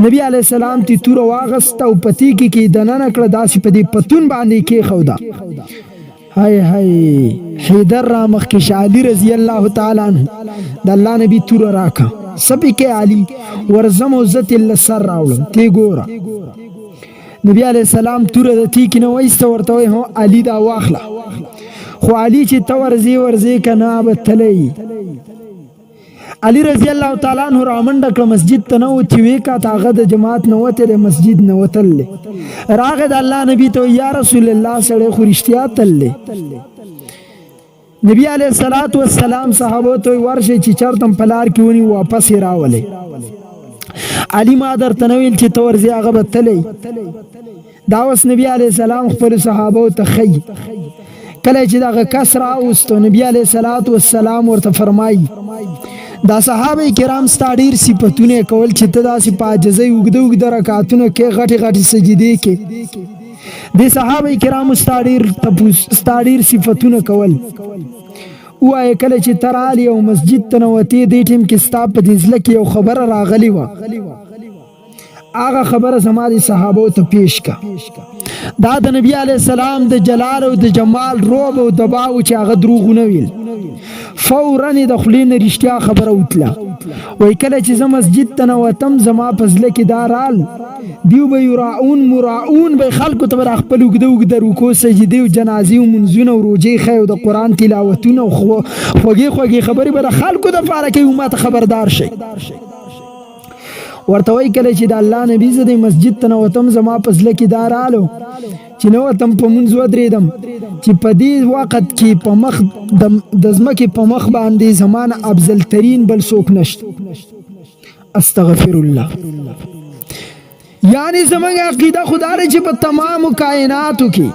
نبی علیه السلام تی تور واغسته او په تیږې کې دننه کړه داسې په دې پتون باندې کېښوده هاي هاي حیدر را مخکې علي رضی الله تعالی عنه د الله نبی تور راکا سپې کې علي ورزم او عزت الله سر راوړم تی ګوره نبی علیہ السلام تور د تیک نه وایسته ورته وای هو علي دا واخله خو علي چې ته ورځې کنه به تللی علي رضی الله تعالی عنہ رامنډه کړه مسجد ته نه وتی وی کا هغه د جماعت نه وته د مسجد نه وتل راغه د الله نبی ته یا رسول الله سره خو رښتیا تل نبی علیہ الصلوۃ والسلام صحابه ته ورشه چې چرتم پلار کې ونی واپس راولې علي ما در تنویل چې تورځي هغه به تللی دا اوس نبی علیہ السلام خپل صحابه ته خی کله چې دغه کس راوستو نبی علیہ الصلوۃ والسلام ورته فرمایي دا صحابه کرام ستا ډېر صفتونه کول چې ته داسې په عاجزۍ اوږده رکعتونه کې غټې سجدې کې د صحابه کرامو ستا ډېر صفتونه کول وای کله چې ترالی او مسجد ته نوتی دی ټیم کې ستا په دې ځله کې یو خبره راغلی وه هغه خبره زما د صحابو ته پیش کا دا د نبی علیہ السلام د جلال او د جمال روب او دباو چې هغه دروغونه ویل فورا د خولې نه رښتیا خبره وتله وای کله چې زه مسجد ته نوتم زما په زړه کې دا رال دیو به مراعون به خلکو ته به خپل اوږده رکوع سجدې او جنازې او منځونه او روژې ښیي او د قرآن تلاوتونه او خوږې خبرې به د خلکو دپاره کوي ما ته خبردار شئ ورته وای کله چې د الله نبی زه د مسجد ته نوتم زما په زړه کې دا رالو چې نوتم په مونځ ودرېدم چې په دې وخت کې په مخ د ځمکې په مخ باندې زما نه افضل ترین بل څوک نشته استغفر الله یعنی زموږ عقیده خدا دی چې په تمامو کائناتو کې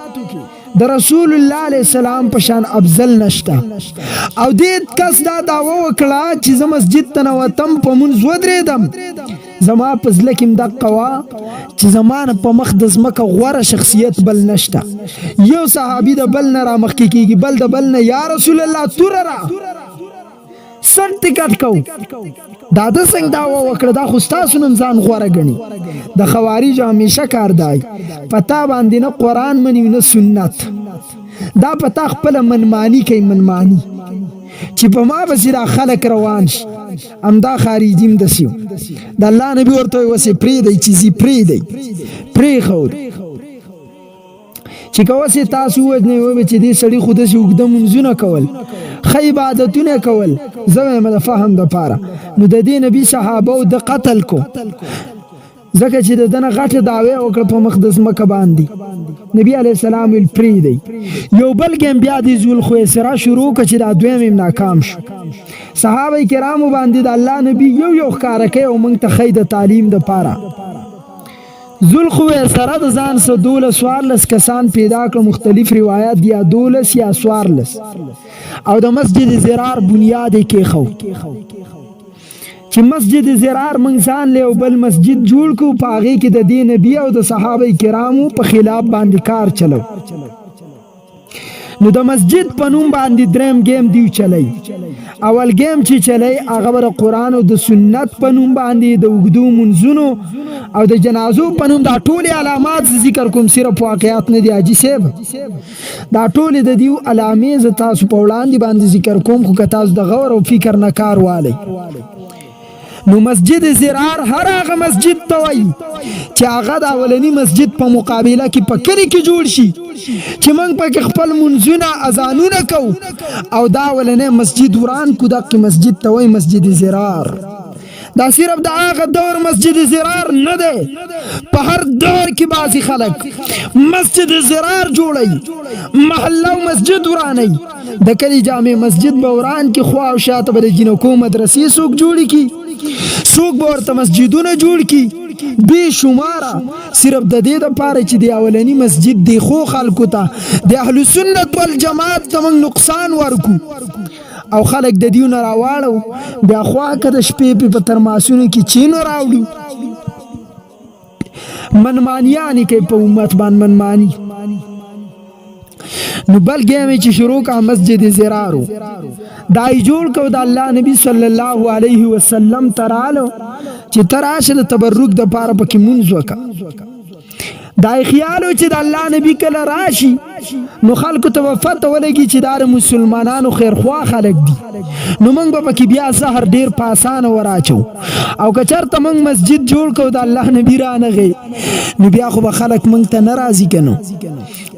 د رسول الله علیه السلام په شان افضل نشته او دې کس دا دعوه وکړه چې زه مسجد ته نوتم په مونځ ودرېدم زما په زړه کې دقه وه چې زما نه په مخ د ځمکه غوره شخصیت بل نشته یو صحابي د بل نه رامخکې کېږي بل د بل نه یا رسول الله توره را سر ټیکټ کو دا د څنګه دا وکړه دا خو ستاسو نن ځان غوره ګڼي د خوارج همیشه کار دی پتا باندې نه قرآن مني نه سنت دا پتا خپل منمانی کوي منمانی چې په ما بسې دا خلک روان شي همدا خارجیم دسیو د الله نبی ورته وسې پرېږدئ چې ځي پرېږدئ پرېښود چې که وسې تاسو ووژنئ وبه چې دې سړي خو داسې اوږده منځونه کول ښه عبادتونه کول زه وایم د فهم دپاره نو د دې نبي صحابه د قتل کو ځکه چې د دنه غټه دعوی وکړه په مخ د ځمکه باندې نبی علیه السلام ویل پرېږدئ یو بل ګیم بیا د ذوالخویسرا شروع کړه چې دا دویم هم ناکام شو صحابه کرامو باندې د الله نبی یو ښکاره کوي او موږ ته ښیي د تعلیم دپاره ذوالخویسرا د ځان څخه 12 کسان پیدا کړه مختلف روایات یا 12 یا 14 او د مسجد زرار بنیاد یې کېښود چې مسجد زرار موږ ځان له بل مسجد جوړ کو په هغې کې د دې نبي او د صحابه کرامو په خلاف باندې کار چلو نو د مسجد په نوم باندې دریم گیم دیو چلی اول گیم چې چلی هغه به د قرآن او د سنت په نوم باندې د اوږدو منځونو او د جنازو په نوم دا ټولې علامات ذکر کوم صرف واقعات نه دي حاجي صاحب دا ټولې د دیو علامې زه تاسو په وړاندې باندې ذکر کوم خو که تاسو د غور او فکر نه کار والی نو مسجد زرار هر هغه مسجد ته وایي چې هغه د اولني مسجد په مقابله کې په کلي کې جوړ شي چې موږ پکې خپل منځونه اذانونه کوو او دا اولنی مسجد وران کو دغه مسجد ته وایي مسجد زرار دا صرف د هغه دور مسجد زرار نه دی په هر دور کې بعضې خلک مسجد زرار جوړوي محله او مسجد ورانوي د کلي جامع مسجد به وران کې خوا او شاته به د جنکو مدرسې څوک جوړې کړي څوک به ورته مسجدونه جوړ کړي بې شماره صرف د دې دپاره چې د اولني مسجد د ښو خلکو ته د اهل سنت والجماعت ته موږ نقصان ورکو او خلک د دیو نه راواړو بیا خوا که د شپې په ترماسونو کې چینو راوړو منمانیانې کوي په امت باندې منمانی نو بل گیم چې شروع کا مسجد زرارو دای جوړ کو د الله نبی صلی الله علیه وسلم ترالو چې تراشه د تبرک د پاره پکې مونږ وکا دای خیالو چې د الله نبی کله راشي نو خلکو ته وفات ولګي چې دار مسلمانانو خیرخوا خلک دي نو موږ به پکې بیا سحر ډیر په اسانه وراچو او که چېرته موږ مسجد جوړ کړو د الله نبی رانغی نو بیا خو به خلک موږ ته نه راضي کنو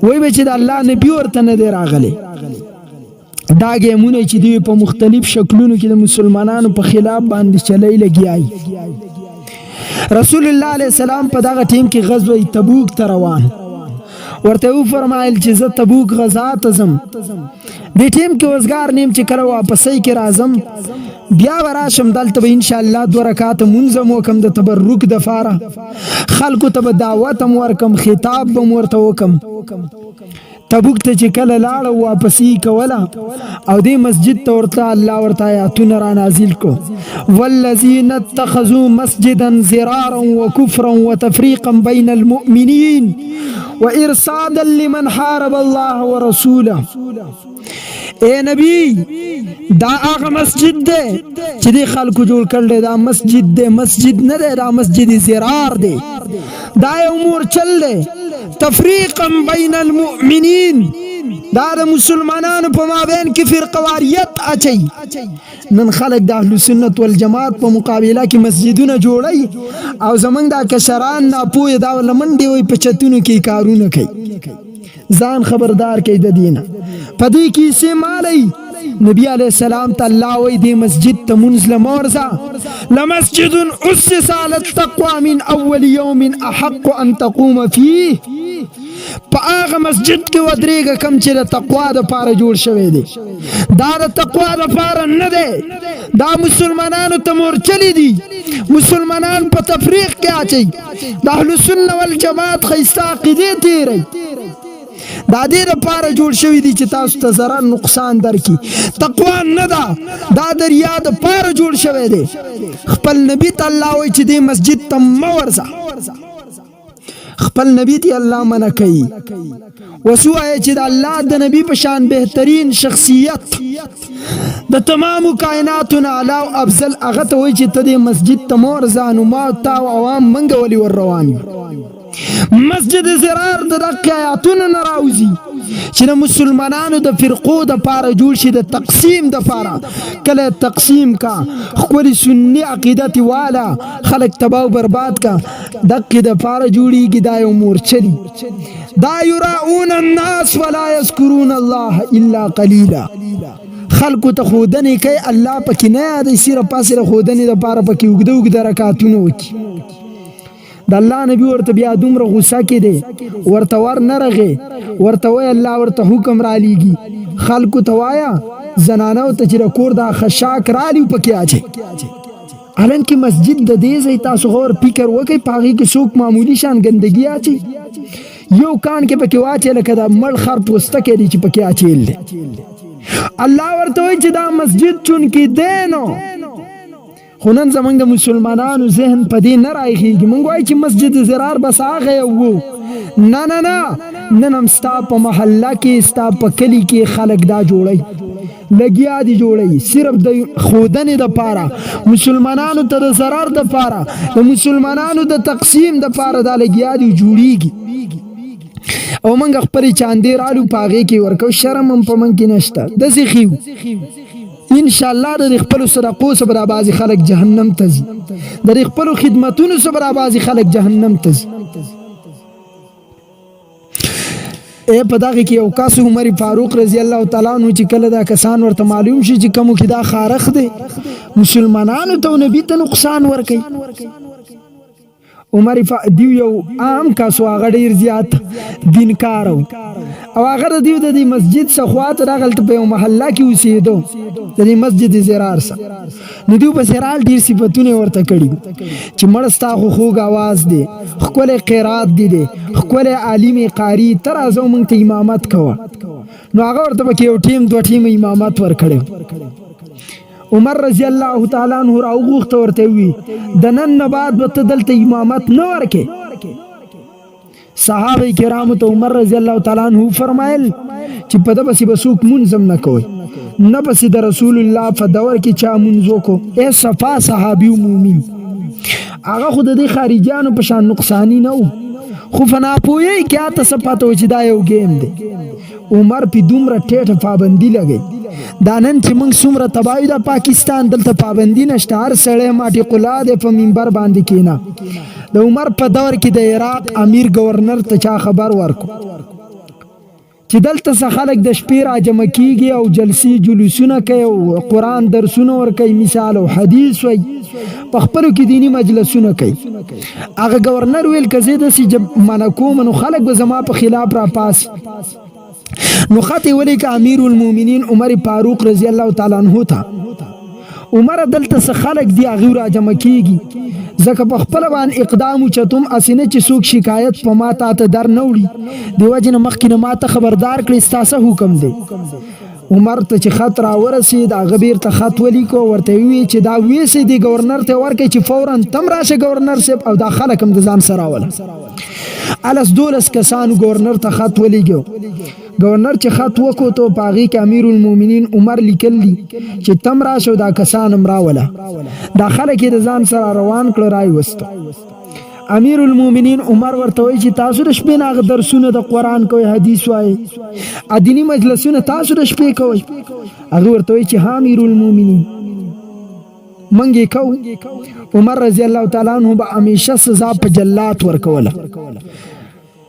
وای به چې د الله نبی ورته نه دی راغلی دا ګیمونه چې دوی په مختلف شکلونو کې د مسلمانانو په خلاف باندې چلی لګیای رسول الله علیه السلام په دغه ټیم کې غزوه تبوک ته روان ورته وفرمایل چې زه تبوک غزا ته ځم دې ټیم کې وزګار نیم چې کله واپسۍ کې راځم بیا به راشم دلته به انشاءالله 2 رکعاته مونځ هم وکم د تبرک دپاره خلکو ته به دعوت هم ورکم خطاب به م ورته وکم تبوک ته چې کله لاړه واپسې کوله او دې مسجد ته ورته الله ورته آیاتونه را نازل کړو والذین اتخذوا مسجدا ضرارا وکفرا وتفریقا بین المؤمنین وارصادا لمن حارب الله ورسوله اے نبی دا هغه مسجد دی چې دې خلکو جوړ کړل دا مسجد دی مسجد نه دی دا مسجد زرار دی دا یو مورچل دی تفریقا بین المؤمنین دا د مسلمانانو په مابین کې فرقواریت اچي نن خلک د اهل سنت والجماعت په مقابله کې مسجدونه جوړي او زمونږ دا کشران ناپوهه دا لمنډې وي په چتونو کې کارونه کوي ځان خبردار کوي د دینه په دې کې سیمالی نبی علیہ السلام ته الله وی دی مسجد ته منځ لمورځه لمسجد اسس على التقوى من اول يوم احق ان تقوم فيه په هغه مسجد کې ودرېږه کم چې د تقوا دپاره جوړ شوی دی دا د تقوا دپاره نه دی دا مسلمانانو ته مورچلې دي مسلمانان په تفریق کې اچوي د اهل سنت والجماعت ښایسته عقیدې تېروي دا دې دپاره جوړ شوي دي چې تاسو ته ضرر نقصان درکړي تقوا نه ده دا د ریا دپاره جوړ شوی دی خپل نبي ته الله وایي چې دې مسجد ته مه ورځه خپل نبی ته الله منع کوي وسوایه چې د الله د نبی په شان بهترین شخصیت د تمام کائناتو نه علاوه افضل هغه ته وایي چې ته د مسجد ته مور ځانو ما تا او عوام منګه ولي ور روان مسجد ضرار د دغه آیاتونو نه راوځي چې د مسلمانانو د فرقو د پاره جوړ شي د تقسیم د پاره کله تقسیم کا خپل سنی عقیدت والا خلق تباہ و برباد کا دغه د پاره جوړیږي دا یو مورچه دي دا یراؤون الناس ولا یذکرون الله الا قلیلا خلقو ته خودنی کوي الله پکې نه یادي صرف پاسره خودنی د پاره پکې وګد رکعاتونه وکي د الله نبی ورته بیا دومره غوسه کې دی ورته ور نه رغې ورته وای الله ورته حکم را لیږي خلکو ته وایا زنانو ته چې کور د خشاک را لیو پکې اچي حالانکه مسجد د دې ځای تاسو غور فکر وکړئ پاغي کې څوک معمولی شان ګندګي اچي یو کان کې پکې واچي لکه د مړ خر پوسته کې دی چې پکې اچي الله ورته وای چې دا مسجد چون کې دینو خو نن زمونږ د مسلمانانو ذهن په دې نه راخېږي مونږ وایو چې مسجد ضرار بس هغه یو نه نه نه نن هم ستا په محله کې ستا په کلي کې خلک دا جوړوي لګیا دي جوړوي صرف د ښودنې دپاره مسلمانانو ته د ضرر دپاره د مسلمانانو د تقسیم دپاره دا لګیا دي جوړیږي او موږ خپلې چاندې راړو په هغې کې ورکو شرم هم په موږ کې نشته داسې ښیو ان شاء الله د خپل صدقو سره بعضی خلک جهنم ته ځي د خپل خدمتونو سره بعضی خلک جهنم ته ځي په دغه کې یو کس عمر فاروق رضی الله تعالی عنہ چې کله دا کسان ورته معلوم شي چې کوم کې دا خارخ دي مسلمانانو ته نبی ته نقصان ورکړي عمر دیو یو عام کاسو هغه ډیر زیات دینکار او هغه دیو د مسجد څخه خواته راغلت په محله کې اوسېدو د مسجد زرار سره نو دیو په زرال ډیر صفاتونه ورته کړي چې مړستا خوږ आवाज دی خپل قرات دی خپل عالم قاری تر ازو مونږ ته امامت کوه نو هغه ورته کې یو ټیم دوه ټیم امامت ورکړي عمر رضی الله تعالی عنہ راوغوخته ورته وی د نن نه بعد به دلته امامت نه ورکه صحابه کرام ته عمر رضی الله تعالی عنہ فرمایل چې په دغه بسوک منظم نه کوي نه پس د رسول الله په دور کې چا منځو کو اے صفا صحابي مومن هغه خود د خارجانو په شان نقصانی نه خو فنا پوي کیا ته صفاتو چې دا یو گیم دی عمر په دومره ټیټه پابندی لګي دا نن چې موږ څومره تباہی د پاکستان دلته پابندی نشته هر سړی ماټي قلا د په منبر باندې کینا د عمر په دور کې د عراق امیر گورنر ته چا خبر ورکو چې دلته څه خلک د شپې راجمع کیږي او جلسې جلوسونه کوي او قرآن درسونه ورکوي مثال او حدیث وي په خپلو کې دینی مجلسونه کوي هغه گورنر ویل که زه داسې منع کوم نو خلک به زما په خلاف راپاس نو خطی ولی که امیر المومنین عمر فاروق رضی الله تعالی عنہ تا عمر دلته څه خلک دی هغه راجمع کیږي ځکه په خپل باندې اقدام چتم اسینه چې څوک شکایت په ما ته در نه وړي دیو جن مخکې ما ته خبردار کړي ستاسو حکم دی عمر ته چې خط را ورسید هغه بیرته خط ولیکو ورته وی چې دا ویسې دی گورنر ته ورکړي چې فورا تم راشه گورنر صاحب او دا خلک هم د ځان سره وله الس دولس کسان گورنر ته خط ولیکو گورنر چې خط وکړو ته پاغي کې امیر المومنین عمر لیکل دي چې تم راشه دا کسان هم راوله دا خلک د ځان سره روان کړ راي وسته امیر المومنین عمر ورته وایي چې تاسو د شپې نه درسونه د قران کوي حدیث وایي ادینی مجلسونه تاسو د شپې کوي هغه ورته وایي چې ها امیر المومنین منګي کو عمر رضی الله تعالی عنہ به همیشه سزا په جلات ورکوله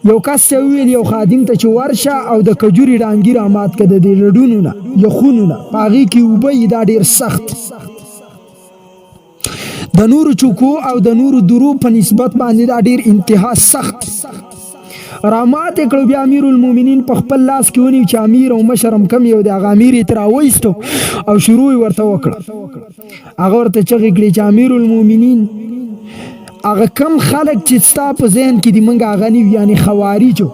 یو کس ویل یو خادم ته چې ورشه او د کجوري ډانګي را مات کړه د رډونو نه یخونو نه پاغي کې وبې دا ډیر سخت د نورو چوکو او د نورو درو په نسبت باندې دا ډیر انتها سخت رامات کړو بیا امیر المومنین په خپل لاس کې ونی چې امیر او مشرم کم یو د امیر تر وایستو او شروع ورته وکړه هغه ورته چې کړي چې امیر المومنین هغه کم خلک چې ستا په ذهن کې دی منګه هغه نی یعنی خوارجو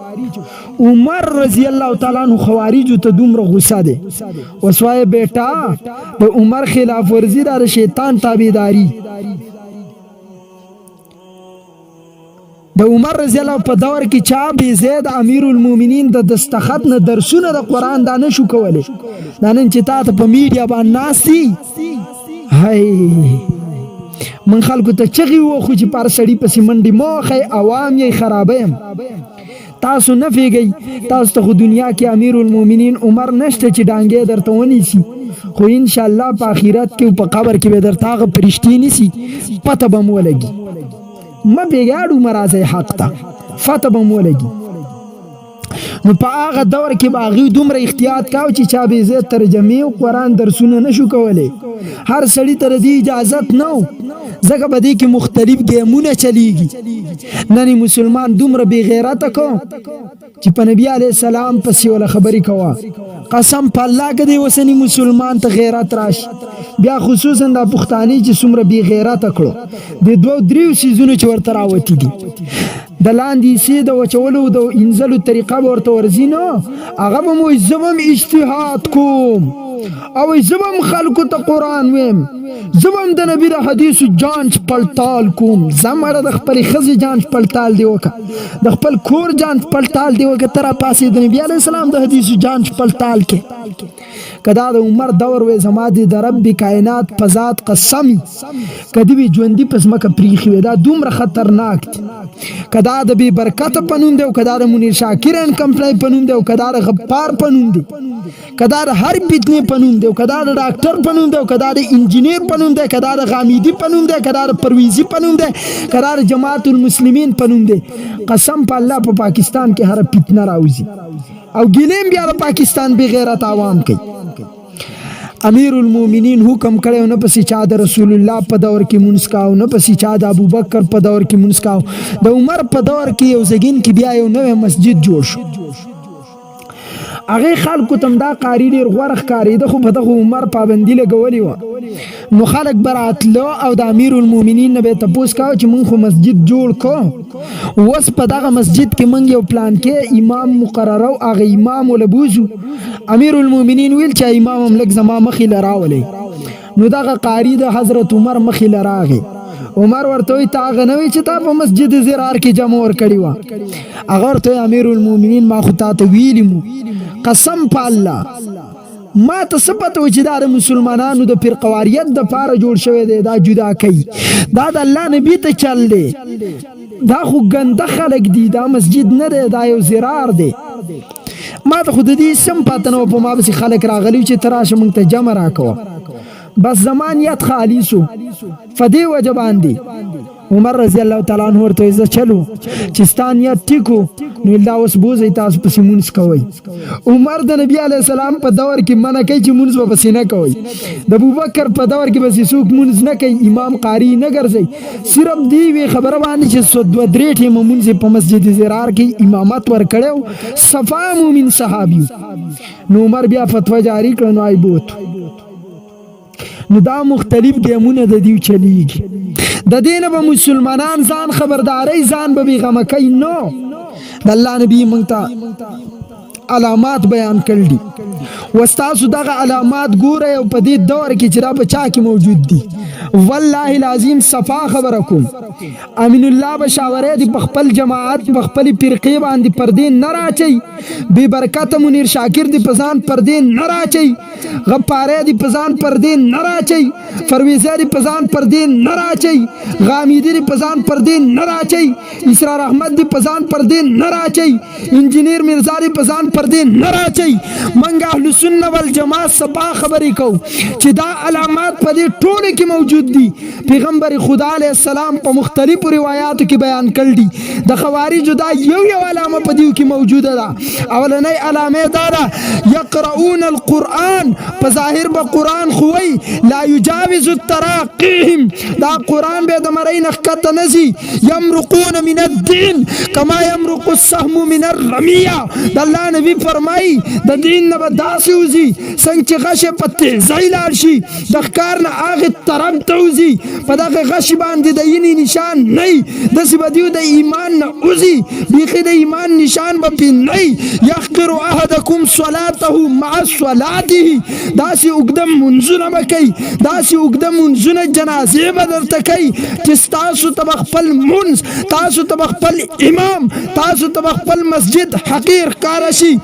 عمر رضی الله تعالی عنہ خوارجو ته دومره غوسه ده وسوای بیٹا د عمر خلاف ورزی د شیطان تابعداري د عمر رضی الله په دور کې چا به زید امیر المؤمنین د دستخط نه درسونه د قران دا نه شو کوله. دا نن چې تا ته په میډیا باندې ناسي هاي من خلکو ته چغي و خو چې پر سړی پسې منډي موخه عوام یې خرابم. تاسو نه فیږئ تاسو ته دنیا کې امیر المؤمنین عمر نشته چې ډانګې درته ونیسي، خو ان شاء الله په آخرت کې په قبر کې به درته هغه پرشتي نیسي، پته به مو لګي. ما بیګاړو مرازه حق ته فتح به مو لګي. نو په هغه دور کې به هغوی دومره احتیاط کاو چې چا به زید ترجمې او قرآن درسونه نشو کولی. هر سړي ته د دې اجازت نه و، ځکه په دې کې مختلف ګیمونه چلیږي. نن مسلمان دومره بې غیرته کو چې په نبي علیه السلام پسې وله خبرې کوه. قسم په الله که دی اوسني مسلمان ته غیرت راشي، بیا خصوصا دا پښتاني چې څومره بې غیرته کړو د دوو دریو څیزونو چې ورته راوتي دي، د لاندې حصې د وچولو د انځلو طریقه به ورته ورځي، نه هغه به مو زه به هم اجتهاد کوم او زه به هم خلکو ته قرآن ویم، زه به هم د نبي د حدیثو جانچ پړتال کوم. زه مړه د خپلې ښځې جانچ پړتال دې وکړه، د خپل کور جانچ پړتال دې وکړه، ته راپاسې د نبي علیه السلام د حدیثو جانچ پړتال کې. که دا د عمر دور وی زما د رب کائنات په ذات قسم که دې وي ژوندي په ځمکه پریښي وي، دا دومره خطرناک دي. که دا د بې برکته په نوم دی او که دا د منیر شاکر اینډ کمپنۍ په نوم دی او که دا د غفار په نوم دی، که دا د هر فتنې په نوم دی او که دا د ډاکټر په نوم دی او که دا د انجینیر په نوم دی، که دا د غامیدي په نوم دی، که دا د پرویزي په نوم دی، که دا د جماعت المسلمین په نوم دی، قسم په الله په پاکستان کې هر فتنه راوځي او ګیلیم بیا د پاکستان بې غیرت عوام کوي. امیر المؤمنین حکم کړی نه پسې چا د رسول الله په دور کې مونځ کاو، نه پسې چا د ابوبکر په دور کې مونځ کاو. د عمر په دور کې یو زګین کې بیا یو نوی مسجد جوړ شو. هغې خلکو ته هم دا قاري ډېر غوره ښکارېده، خو په دغه عمر پابندي لګولې وه. نو خلک به راتلو او د امیر المؤمنین نه به یې تپوس کاوه چې موږ خو مسجد جوړ کو، اوس په دغه مسجد کې موږ یو پلان کې امام مقررو، هغه امام وله بوځو. امیر المؤمنین ویل چې امام هم لږ زما مخې له راولئ. نو دغه قاري د حضرت عمر مخې له راغی. عمر ورته وایي ته هغه نه وایي چې تا په مسجد زرار کې جمع ورکړې وه؟ هغه ورته وایي امیر المؤمنین ما خو تا ته ویلي مو، قسم په الله ما ته څه پته و چې دا د مسلمانانو د فرقواریت دپاره جوړ شوی دی، دا جدا کوي، دا د الله نبي ته چل دی، دا خو ګنده خلک دي، دا مسجد نه دی، دا یو زرار دی. ما ته خو د دې سم پته نه وه، په ما پسې خلک راغلي چې ته راشه موږ ته جمع راکوه. بس زما نیت خالي سو، په دې وجه باندې عمر رضی الله تعالی عنہ ورته وایي زه چلو چې ستا نیت ټیک و نو دا اوس بوځئ تاسو پسې مونځ کوئ. عمر د نبي علیه السلام په دور کې منع کوي چې مونځ به پسې نه کوئ. د ابوبکر په دور کې بسې څوک مونځ نه کوي، امام قاري نه ګرځئ، صرف دې یوې خبره باندې چې دوه درې ټیمه مونځ په مسجد زرار کې امامت ورکړی، صفا مومن صحابي. نو عمر بیا فتوا جاری کړه، نو ای بوت. نو دا مختلف ګیمونه د دیو چلیږي. د دې نه به مسلمانان ځان خبرداري، ځان به بېغمه کوي. نو د الله نبي موږ ته علامات بیان کړل دي، وستاسو دغه علامات ګورئ او په دې دور کې چې دا په چا کې موجود دي. والله العظیم صفا خبره کوم، امین الله بشاوره دی په خپل جماعت په خپل فرقې باندې پردې نه راچي، بې برکته منیر شاکر دی په ځان پردې نه راچي، غفاره دی په ځان پردې نه راچي، فرویزه دی په ځان پردې نه راچي، غامیدی دی په ځان پردې نه راچي، اسرار احمد دی په ځان پردې نه راچي، انجینیر مرزا دی په ځان پردې نه راچي. منګ اهل سنت والجماعت صفا خبرې کوو چې دا علامات په دې ټولو کې موجود دي. پیغمبر خدا علیه السلام په مختلفو روایاتو کې بیان کړل دي. د خوارجو دا یو علامه په دیو کې موجوده ده. اولنۍ علامه دا ده یقرؤون القرآن، په ظاهر به قرآن خووي، لا یجاوز تراقیهم، دا قرآن به د مرۍ نه ښکته نه ځي، یمرقون من الدین کما یمرق السهم من الرمیه. د الله نبي نبی فرمایي د دین نه به داسې وځي څنګه چې غشې په تیزۍ لاړ شي د ښکار نه هغې طرف ته وځي په دغه غشې باندې د ینې نشان نه وي داسې به دیو د ایمان نه وځي بیخي د ایمان نشان به پرې نه وي یحقر احدکم صلاته مع صلاته داسې اوږده منځونه به کوي داسې اوږده منځونه جنازې به درته کوي چې ستاسو ته به خپل منځ تاسو ته به خپل امام تاسو ته به خپل مسجد حقیر ښکاره شي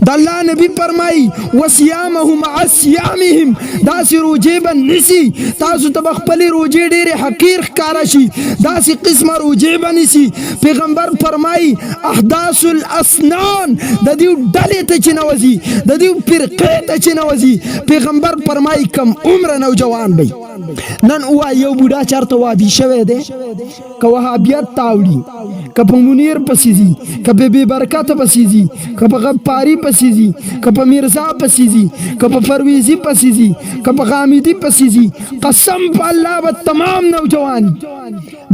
د الله نبی فرمایي وصیامه مع صیامهم داسې روجې به نیسي تاسو ته به خپلې روجې ډېرې حقیر ښکاره شي داسې قسمه روجې به نیسي پیغمبر فرمایي احداث الاسنان د دیو ډلې ته چې نوځي د دیو فرقې ته چې نوځي پیغمبر فرمایي کم عمره نوجوان به نن ووایي یو بوډا چېرته وادي شوی دی که وهابیت تاوړي که په منیر پسې ځي که په بې برکته پسې ځي که په غفاري پسې ځي که په میرزا پسې ځي که په پرویزي پسې ځي که په غامدي پسې ځي قسم په الله به تمام نوجوان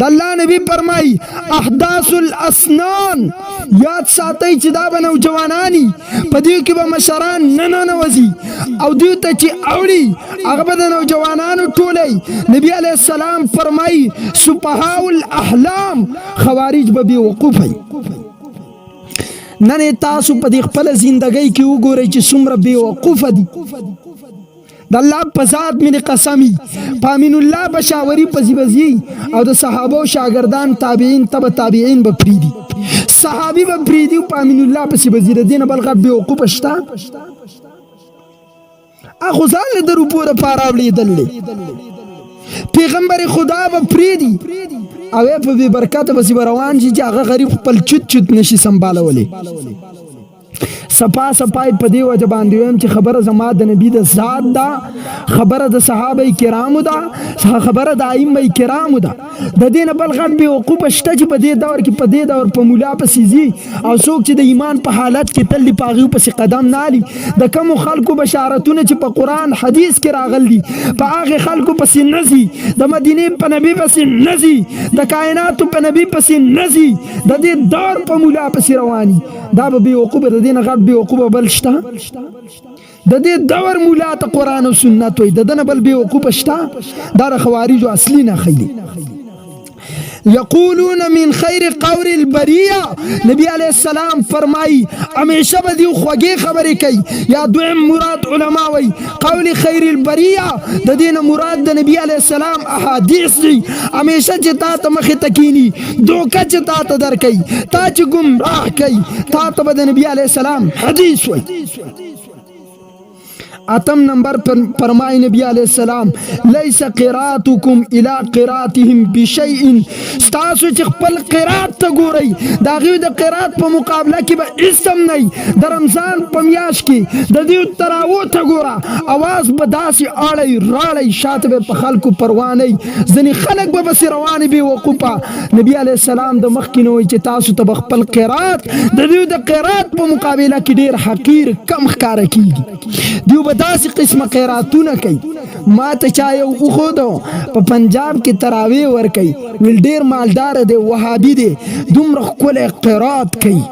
د الله نبی فرمایي احداث الاسنان یاد ساتئ چې دا به نوجوانانی په دیو کې به مشران نه ننوځي او دیو ته چې اوړي هغه به د نوجوانانو ټولی نبی علیه السلام فرمایي سفهاء الاحلام خوارج به بې وقوفه نن تاسو په دې خپله زندګۍ کې وګورئ چې څومره بې وقوفه دي د الله په ذات مې قسمي په امین الله بشاوري پسې بځي او د صحابه او شاګردان تابعین تبع تابعین به پرېږدي صحابي به پرېږدي په امین الله پسې بځي د دې نه بل غټ بې وقوفه شته خو ځان له د روپو دپاره اورېدلی پیغمبر خدا به پرېږدي او په بې برکته پسې به روان شي چې هغه غریب خپل چوت چوت نشي سنبالولی سپا سپای په دې وجه باندې ویم چې خبره زما د نبی د ذات ده خبره د صحابه کرامو ده خبره د ائمه کرامو ده د دې نه بل غټ بې وقوفه شته چې په دې دور کې په دې دور په مولا پسې ځي او څوک چې د ایمان په حالت کې تل په هغې پسې قدم نه الي د کومو خلکو بشارتونه چې په قرآن حدیث کې راغلي په هغې خلکو پسې نه ځي د مدینې په نبي پسې نه ځي د کائناتو په نبي پسې نه ځي د دې دور په مولا پسې رواني دا به بې وقوفه د دې نه غټ بې وقوفه بل شته د دې دور مولا ته قرآن او سنت وایي د ده نه بل بې وقوفه شته دا د خوارجو اصلي نښې دي یقولون من خیر قول البریه نبی علیہ السلام فرمائی ہمیشہ به دیو خوږې خبرې کوي یا دویم مراد علما وایي قول خیر البریه د دې نه مراد د نبی علیہ السلام احادیث دي همیشه چې تا ته مخې ته کیني دوکه چې تا ته درکوي تا چې ګمراه کوي تا ته به د نبی علیہ السلام حدیث وایي اتم نمبر فرمائے نبی علیہ السلام لیس قراتکم الى قراتهم بشیء ستاسو چې خپل قرات ته ګورئ د هغوی د قرات په مقابله کې به هېڅ هم نه د رمضان په میاشت کې د دوی تراوو ته ګوره اواز به داسې اړئ راړئ شاته به په خلکو پروا نه وي ځینې خلک به پسې روانې بې وقوفه نبی علیه السلام د مخکې نه وایي چې تاسو ته به خپل قرات د دوی د قرات په مقابله کې ډېر حقیر کم ښکاره کېږي دوی به داسې قسمه قراتونه کوي ما ته چا یو وښودو په پنجاب کې تراویح ورکوي ویل ډېر مالداره دی وهابي دی دومره ښکلی قرات کوي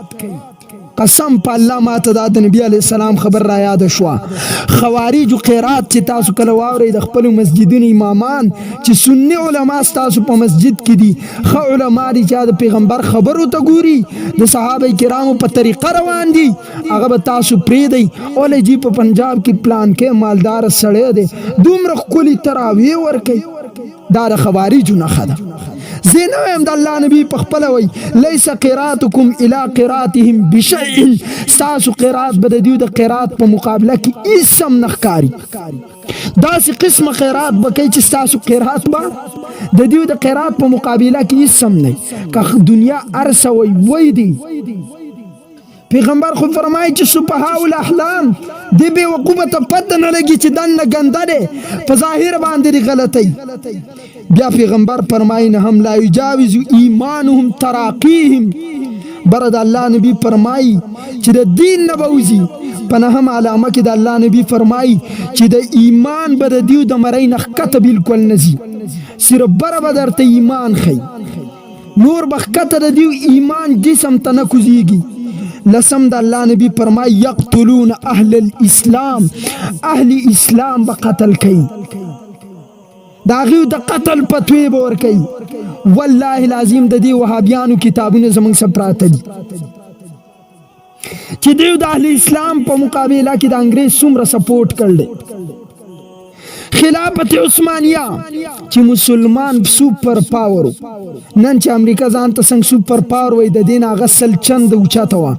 قسم په الله ماته دا د نبی علیه السلام خبر را یاده شوه خوارجو قرات چې تاسو کله واورئ د خپلو مسجدونو امامان چې سني علما ستاسو په مسجد کې دي ښه علما دي چې د پیغمبر خبرو ته ګوري د صحابه کرامو په طریقه روان دي هغه به تاسو پرېږدئ ولې جي په پنجاب کې پلان کې مالدار سړی دی دومره ښکلي تراویح ورکوي دا د خوارجو نښه ده زه نه وایم د الله نبی په خپله وایي لیس قراتکم الی قراتهم بشیء ستاسو قرات به د دوی د قرات په مقابله کې هېڅ هم نه ښکاري داسې قسمه قرات به کوي چې ستاسو قرات به د دوی د قرات په مقابله کې هېڅ هم نه که دنیا هر څه وی دی پیغمبر خو فرمایي چې سفهاء الاحلام دې بې وقوفه ته پته نه لګي چې دننه ګنده دی په ظاهر باندې دې غلطۍ بیا پیغمبر فرمایي نه هم لا یجاوز ایمانهم تراقیهم بره د الله نبی فرمایي چې د دین نه به وځي په نهم علامه کې د الله نبی فرمایي چې د ایمان به د دیو د مرۍ نه ښکته بلکل نه ځي صرف بره به درته ایمان ښیي نور به ښکته د دیو ایمان جسم ته نه کوزیږي لسم د الله نبی فرمای یقتلون اهل الاسلام، اهل اسلام به قتل کوي، دا غیو د قتل پتوی به ورکوي. والله العظیم د دې وهابیانو کتابونه زمونږ سره پراته دي چې دیو د اهل اسلام په مقابله کې د انګریز څومره سپورټ کړل. خلافت عثمانیه چې مسلمان سوپر پاور، نن چې امریکا ځان ته څنګه سوپر پاور وای، د دین هغه سل چند اوچاته وا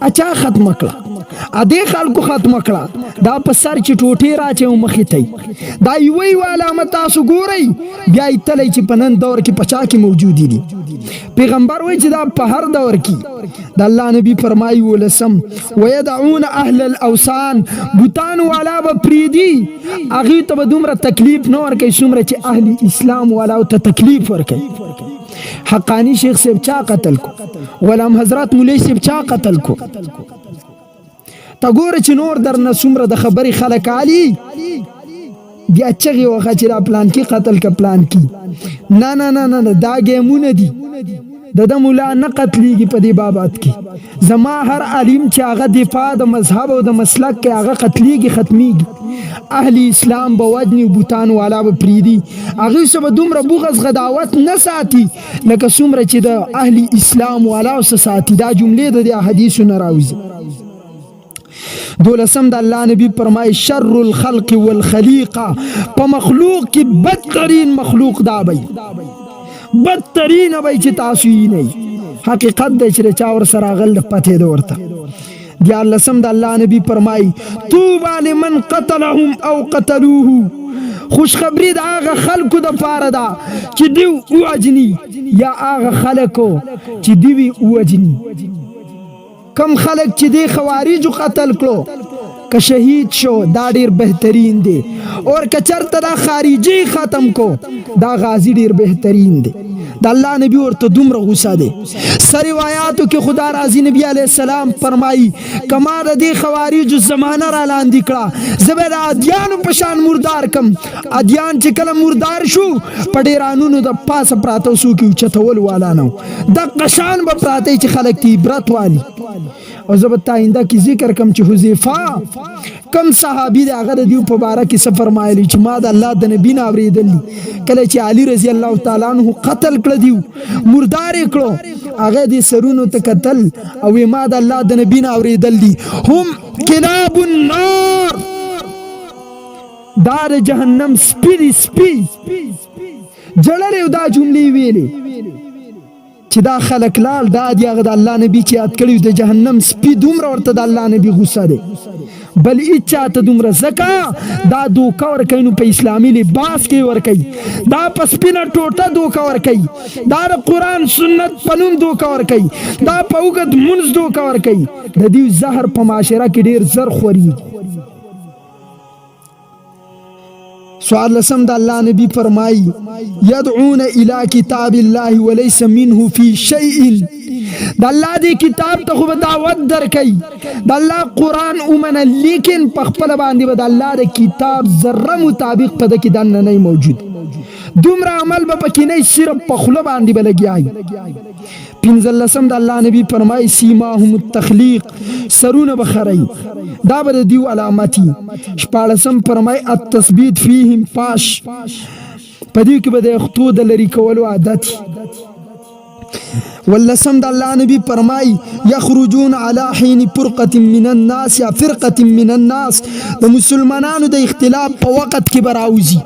اچا ختم کړه، ا دې خلکو ختم کړه. دا په سر چې ټوټې راچې مخې ته دا یوې علامه تاسو ګورئ، بیا یې تللی چې په نن دور کې پچا کې موجودی دي. پیغمبر وای چې دا په هر دور کې د الله نبی فرمایي ولسم ويدعون اهل الاوثان، بوتان والا به پریدي، هغه ته به دومره تکلیف نه ورکوي څومره چې اهل اسلام والا ته تکلیف ورکوي. حقانی شیخ صاحب چا قتل کو، غلام حضرت مولوی صاحب چا قتل کو. تا ګوره چې نور درنه څومره د خبرې خلک عالي بیا چغې وخه چې دا پلان کې قتل که پلان کې. نه نه نه نه دا ګیمونه دي، د مولا نه قتلیږي په دې بابات کې. زما هر عالم چې هغه دفاع د مذهب او د مسلک کې هغه قتلیږي ختمیږي. اهل اسلام به وجني، بوتان والا به پریدي، هغوی سه به دومره بغض غداوت نه ساتي لکه څومره چې د اهل اسلام والا سه ساتي. دا جملې د دې احادیثو نه راوځي. دولسم د الله نبی فرمای شر الخلق والخلیقه، په مخلوق کې بدترین مخلوق دا بی، بدترین بی چې تاسو یې نه. حقیقت دی چې چا ور سره غل پته ده ورته. دیارلسم د الله نبی فرمای طوبى لمن قتلهم او قتلوه، خوشخبری د هغه خلکو د پاره ده چې دیو وجني یا هغه خلکو چې دیوی وجني. کم خلق چې دی خوارجو قتل کړو که شهید شو دا ډیر بهترین دی، اور که چرته دا خارجي ختم کو دا غازی ډیر بهترین دی. د الله نبی ورته دومره غوسه دی. سر روایاتو کې خدا راضي نبی علیہ السلام فرمایي کما د دې خوارجو زمانه را لاندې کړه زه به د ادیانو په شان مردار کم. ادیان چې کله مردار شو په ډیرانونو د پاسه پراته وسو کې اوچتول والا نه دغه شان به پراته چې خلک تی عبرت والی. او زه به آینده کې ذکر کم چې حذیفه کم صحابي دی هغه د دیو په باره کې څه فرمایلی چې ما د الله د نبي نه اورېدلي کله چې علي رضی الله تعالی عنه قتل کړه دیو مردار یې کړو هغه دې سرونو ته کتل او ما د الله د نبي نه اورېدلي هم کلاب النار، دا د جهنم سپي دي سپي. جړلې او دا جملې ویلې چې دا خلق لال دا دی هغه د الله نبی چې یاد کړی د جهنم سپي دومره ورته د الله نبی غوسه دی. بل اچا ته دومره زکا دا دوکا ورکوي نو په اسلامي لباس کې ورکوي، دا په سپینه ټوټه دوکا ورکوي، دا د قرآن سنت په نوم دوکا ورکوي، دا په اوږد منځ دوکا ورکوي. د دې زهر په معاشره کې ډیر زر خوري. سوال لسم د الله نبی فرمای يدعون الى کتاب الله وليس منه في شيء، د الله دی کتاب ته خو دعوت درکې د الله قرآن اومنه لیکن په خپل باندې د الله د کتاب ذره مطابق په دې کې دنه نه موجود، دومره عمل به پکې نه صرف په خله باندې بلګیای. پنځلسم د الله نبی فرمای سیماهم التخلیق، سرونه بخری دا به دیو علامتي. شپاړسم فرمای التثبیت فیهم پاش، پدې کې به د خطو د لری کولو عادت. ولسم د الله نبی فرمای یخرجون علی حین فرقه من الناس یا فرقه من الناس، د مسلمانانو د اختلاف په وخت کې براوزی.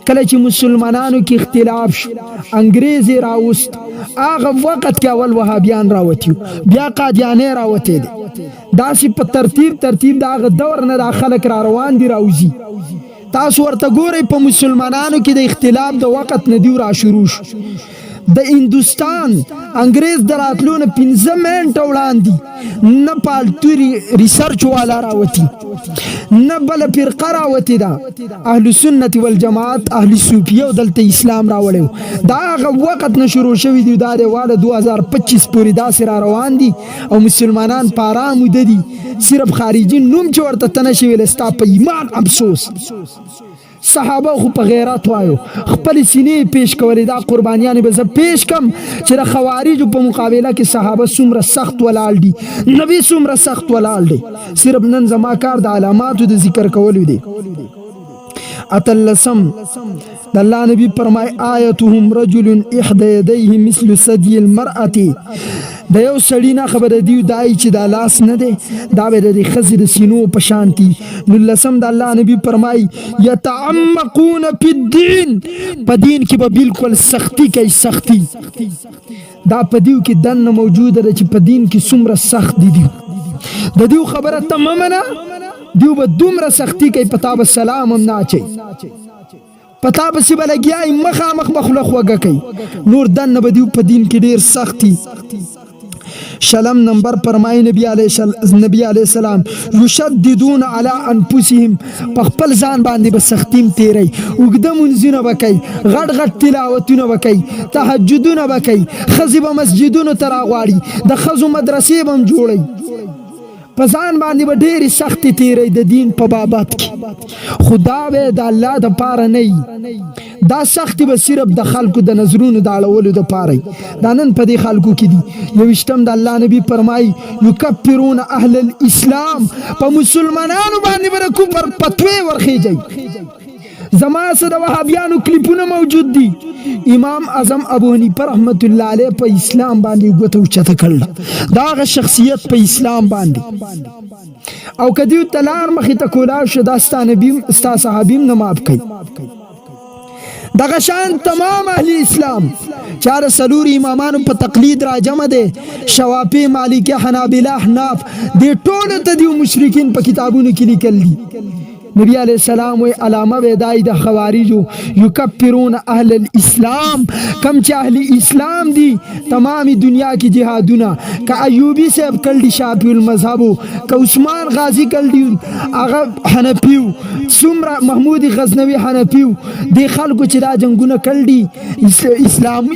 کله چې مسلمانانو کې اختلاف شو انګریز راوست هغه وخت کې اول وهابیان راوتیو بیا قادیانې راوته دي، داسې په ترتیب دا هغه دور نه د خلک را روان دي راوزی. تاسو ورته ګورئ په مسلمانانو کې د اختلاف د وخت نه دی را شروع شو. د هندوستان انګریز دراتلو نه 15 منټه وړاندې نه پالتو ریسرچ والا راوتی نه بل فرقه راوتی دا اهل سنت والجماعت اهل صوفیه او دلته اسلام راوړو. دا هغه وخت نه شروع شوی دی دا واله 2025 پورې داسې را روان دي او مسلمانان په آرام دي. صرف خارجي نوم چې ورته تنه شوی لستا په ایمان افسوس صحابه خو په غیرت وایو خپل سینې پیش کولې دا قربانیان به زه پیش کم چې د خوارجو په مقابله کې صحابه څومره سخت ولاړ دي نبی څومره سخت ولاړ دی صرف نن زما کار د علاماتو د ذکر کولو دی اتلسم د الله نبی فرمای آیتهم رجل احدى يديه مثل ثدي المرأة د یو سړی نه خبره دی دای چې د لاس نه دی دا به د ښځې د سینو په شانتي نو لسم د الله نبی فرمای یتعمقون فی الدین په دین کې به بالکل سختی کوي سختی دا په دیو کې دنه موجوده ده چې په دین کې څومره سخت دي د دیو خبره تمامه نه دیو به دومره سختی کوي پتا به سلام هم نه اچي پتا به سی بلګیای مخامخ مخله خوګه کوي نور دنه به دیو په دین کې ډیر سختی شلم نمبر فرمای نبی علیہ السلام یشددون علی انفسهم په خپل ځان باندې به سختیم تیری وګده منځونه وکي غټ غټ تلاوتونه وکي تهجدونه وکي خزب مسجدونو تر غواړي د خزو مدرسې بم جوړي په ځان باندې به ډېرې سختې تیری د دین په بابت کې خدا به د الله د پاره نه دا سختي به صرف د خلکو د نظرونو د اړولو د پاره دا نن په دې خلکو کې دي یوشتم د الله نبی فرمای یکفرون اهل الاسلام په مسلمانانو باندې به کفر فتوی ورخیږي زما سره د وهابیانو کلیپونه موجود دي امام اعظم ابو حنیفه رحمت الله علیه په اسلام باندې ګوتو چته کړل دا غ شخصیت په اسلام باندې او کدیو تلار مخې ته کولا شو دا ستانبیم ستا صحابیم نه ماف کړي دغه شان تمام اهل اسلام چار سلور امامانو په تقلید را جمع دي شوافی مالکی حنابلہ احناف دې ټول ته دی مشرکین په کتابونو کې لیکل دي نبی علیہ السلام وی علامه ودای د خوارجو یکفرون اهل الاسلام کم چې اهل اسلام دي تمامي دنیا کې جهادونه ک ایوبی صاحب کړي شافعی المذهب ک عثمان غازی کړي هغه حنفیو سمره محمود غزنوی حنفیو د خلکو چې دا جنگونه کړي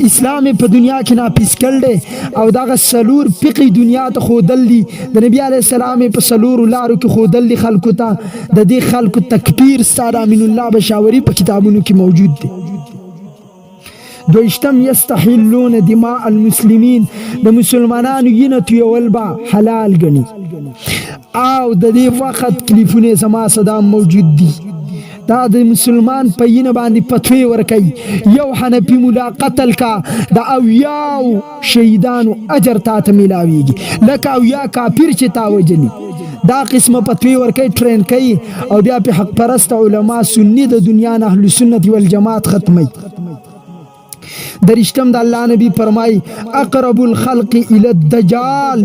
اسلام په دنیا کې ناپیس کړي او دغه سلور فقہی دنیا ته خودل دي د نبی علیہ السلام په سلور لارو کې خودل دي خلکو ته د دې خلکو تکبیر ستاره امین الله بشاوری په کتابونو کې موجود دي دویشتم یستحلون دماء المسلمین د مسلمانانو وینه تویول با حلال گني او د دې وخت کلیفونه زما صدام موجود دي دا د مسلمان په وینه باندې فتوی ورکي یو حنفی مولا قتل کا د اویاو شهیدانو اجر ته ملاویږي لکه اویا کافر چې تا وجني دا قسمه فتوی ورکي ټرین کوي او بیا په حق پرست علما سنی د دنیا نه اهل سنت والجماعت ختمي درشتم د الله نبی فرمای اقرب الخلق الى الدجال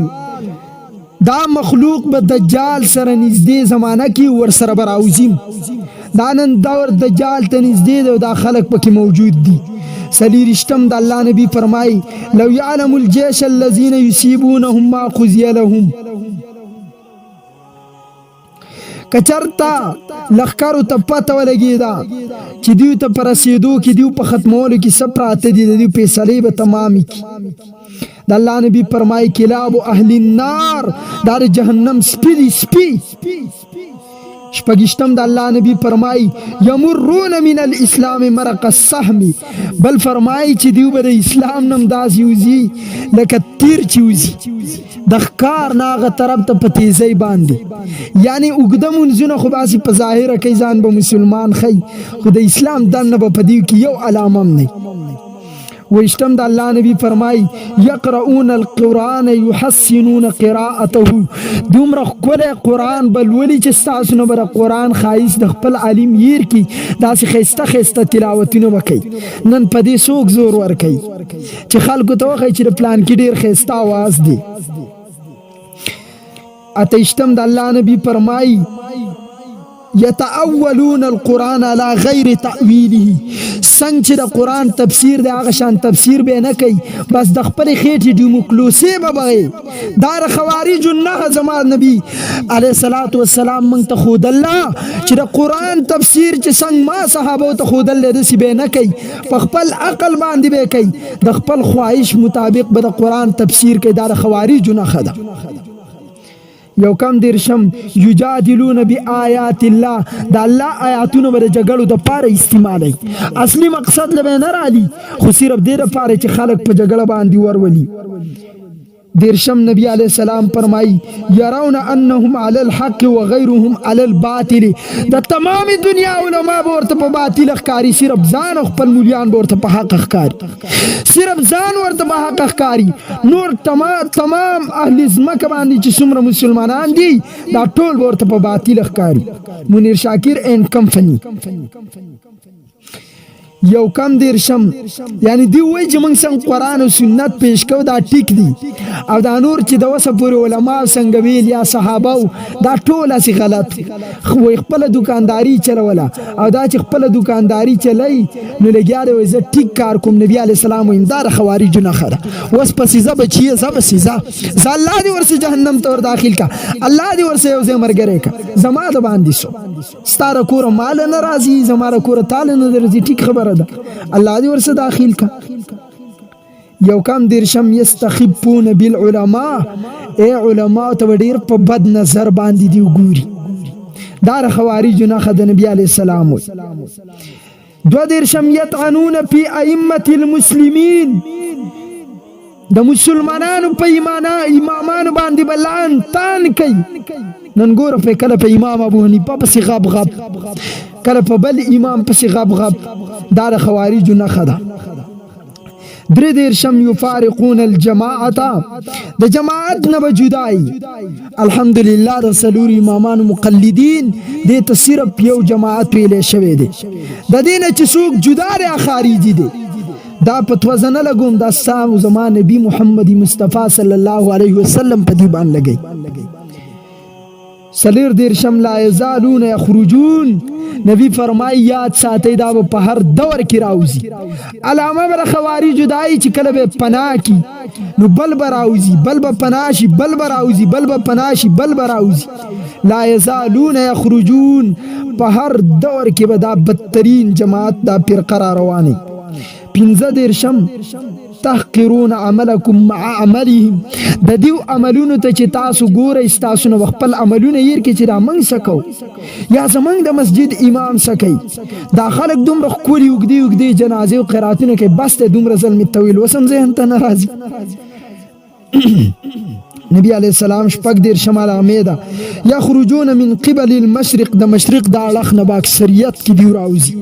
دا مخلوق به دجال سره نږدې زمانہ کې ور سره براوزیم دا نن دور دجال ته نږدې دا خلق پکې موجود دي سلیرشتم د الله نبی فرمای لو يعلم الجيش الذين يصيبونهم ما خزي لهم کچرتا لخکارو ته پته ولګیدا چې دیو ته پرسیدو کې دیو په ختمولو کې سپراته دي دیو په صلیب تمامي د الله نبی فرمای کلاب اهل النار دار جهنم سپی شپږشتم د الله نبی فرمای یمرون من الاسلام مرق السهم بل فرمای چې دیو به د اسلام نم داس یوزي لکه تیر چوزي د ښکار ناغه طرف ته په تیزی باندې یعنی وګده منځونه خو باسي په ظاهره کې ځان به مسلمان خي خو د اسلام دنه په دیو کې یو علامه نه وشتم د الله نبی فرمای یقرؤون القرآن یحسنون قراءته دومره کله قرآن بلولی چې تاسو نو بر قرآن خایس د خپل عالم ير کی داسې خسته تلاوتونه وکي نن په دې سوق زور ور کوي چې خلکو ته وخی چې پلان کې ډیر خسته आवाज دي اتشتم د الله نبی فرمای يتأولون القرآن على غير تأويله څنګه چې د قرآن تفسیر د هغه شان تفسیر به نه کوي بس د خپل خېټې ډیموکلوسی به وي دا خوارج نه زمان نبی علیه الصلاۃ والسلام من ته خود الله چې د قرآن تفسیر چې څنګه ما صحابه ته خود الله د سی به نه کوي په خپل عقل باندې به کوي د خپل خواهش مطابق به د قرآن تفسیر کوي دا خوارج نه خدا یو کم دیرشم یجادلون بآیات الله دا الله آیاتونه به د جګړو د پاره استعمالوي اصلي مقصد له نه رالی خو صرف دې لپاره چې خلک په جګړه باندې ورولي دیرشم نبی علیہ السلام فرمائی یرون انهم علی الحق وغیرهم علی الباطل د تمام دنیا علماء ورته په باطل ښکاری صرف ځان خپل مولیان ورته په حق ښکاری صرف ځان ورته په حق ښکاری نور تمام اهل ځمکه باندې چې څومره مسلمانان دي دا ټول ورته په باطل ښکاری منیر شاکر اینڈ کمپنی یو کم دیرشم یعنی دی وای چې موږ څنګه قرآن او سنت پیش کوو دا ټیک دي او دا نور چې د وسه پورې علما څنګه ویل یا صحابه دا ټول اسی غلط خو خپل دکانداری چلوله او دا چې خپل دکانداری چلای نو لګیا دی زه ټیک کار کوم نبی علی السلام ویندار خوارج نه خره وس پسې زب چی زب سیزا الله دې ورسه جهنم ته ور داخل کا الله دې ورسه یو ځای مرګره کا زما د باندې سو ستاره کور مال نه راضی زما کور تعالی نه درځي ټیک خبر الله دې ورسه داخل کا یو کم دیرشم یستخبون بالعلماء اے علماء ته ډیر په بد نظر باندې دی ګوري دار خوارج نه خد نبی علی السلام دو دیرشم یطعنون فی ائمه المسلمین د مسلمانانو په امامانو باندې بلان تان کوي نن ګوره په کله په امام ابو حنیفه پسې غب غب کله په بل امام پسې غب غب دا د خوارجو نښه ده درې دیرشم یفارقون الجماعه د جماعت نه به جدای الحمدلله د څلور امامان مقلدین دې ته صرف یو جماعت ویلې شوی دی د دې نه چې څوک جدا دی خارجي دی دا فتوا زنه لګوم دا سام زمان نبی محمد مصطفی صلی الله علیه وسلم په دی باندې لګی سلیر دیرشم لا یزالون یخرجون نبی فرمای یاد ساتي دا په هر دور کې راوځي علامه بر خوارج دای چې کله به پناه کی نو بل براوځي بل به پناشي بل براوځي بل به پناشي بل براوځي لا یزالون یخرجون په هر دور کې به دا بدترین جماعت دا پر قرار رواني پنځه دیرشم تحقرون عملکم مع عملهم د دیو عملونو ته چې تاسو ګورئ تاسو نو خپل عملونه یې کې چې را منځ سکو یا زمنګ د مسجد امام سکی دا خلک دومره خولي وګدي جنازې او قراتونه کې بس ته دومره ظلم طويل وسم ذهن ته ناراضي نبی علیہ السلام شپږ دیر شمال امیده یخرجون من قبل المشرق د مشرق د اړخ نه با اکثریت کې دی راوځي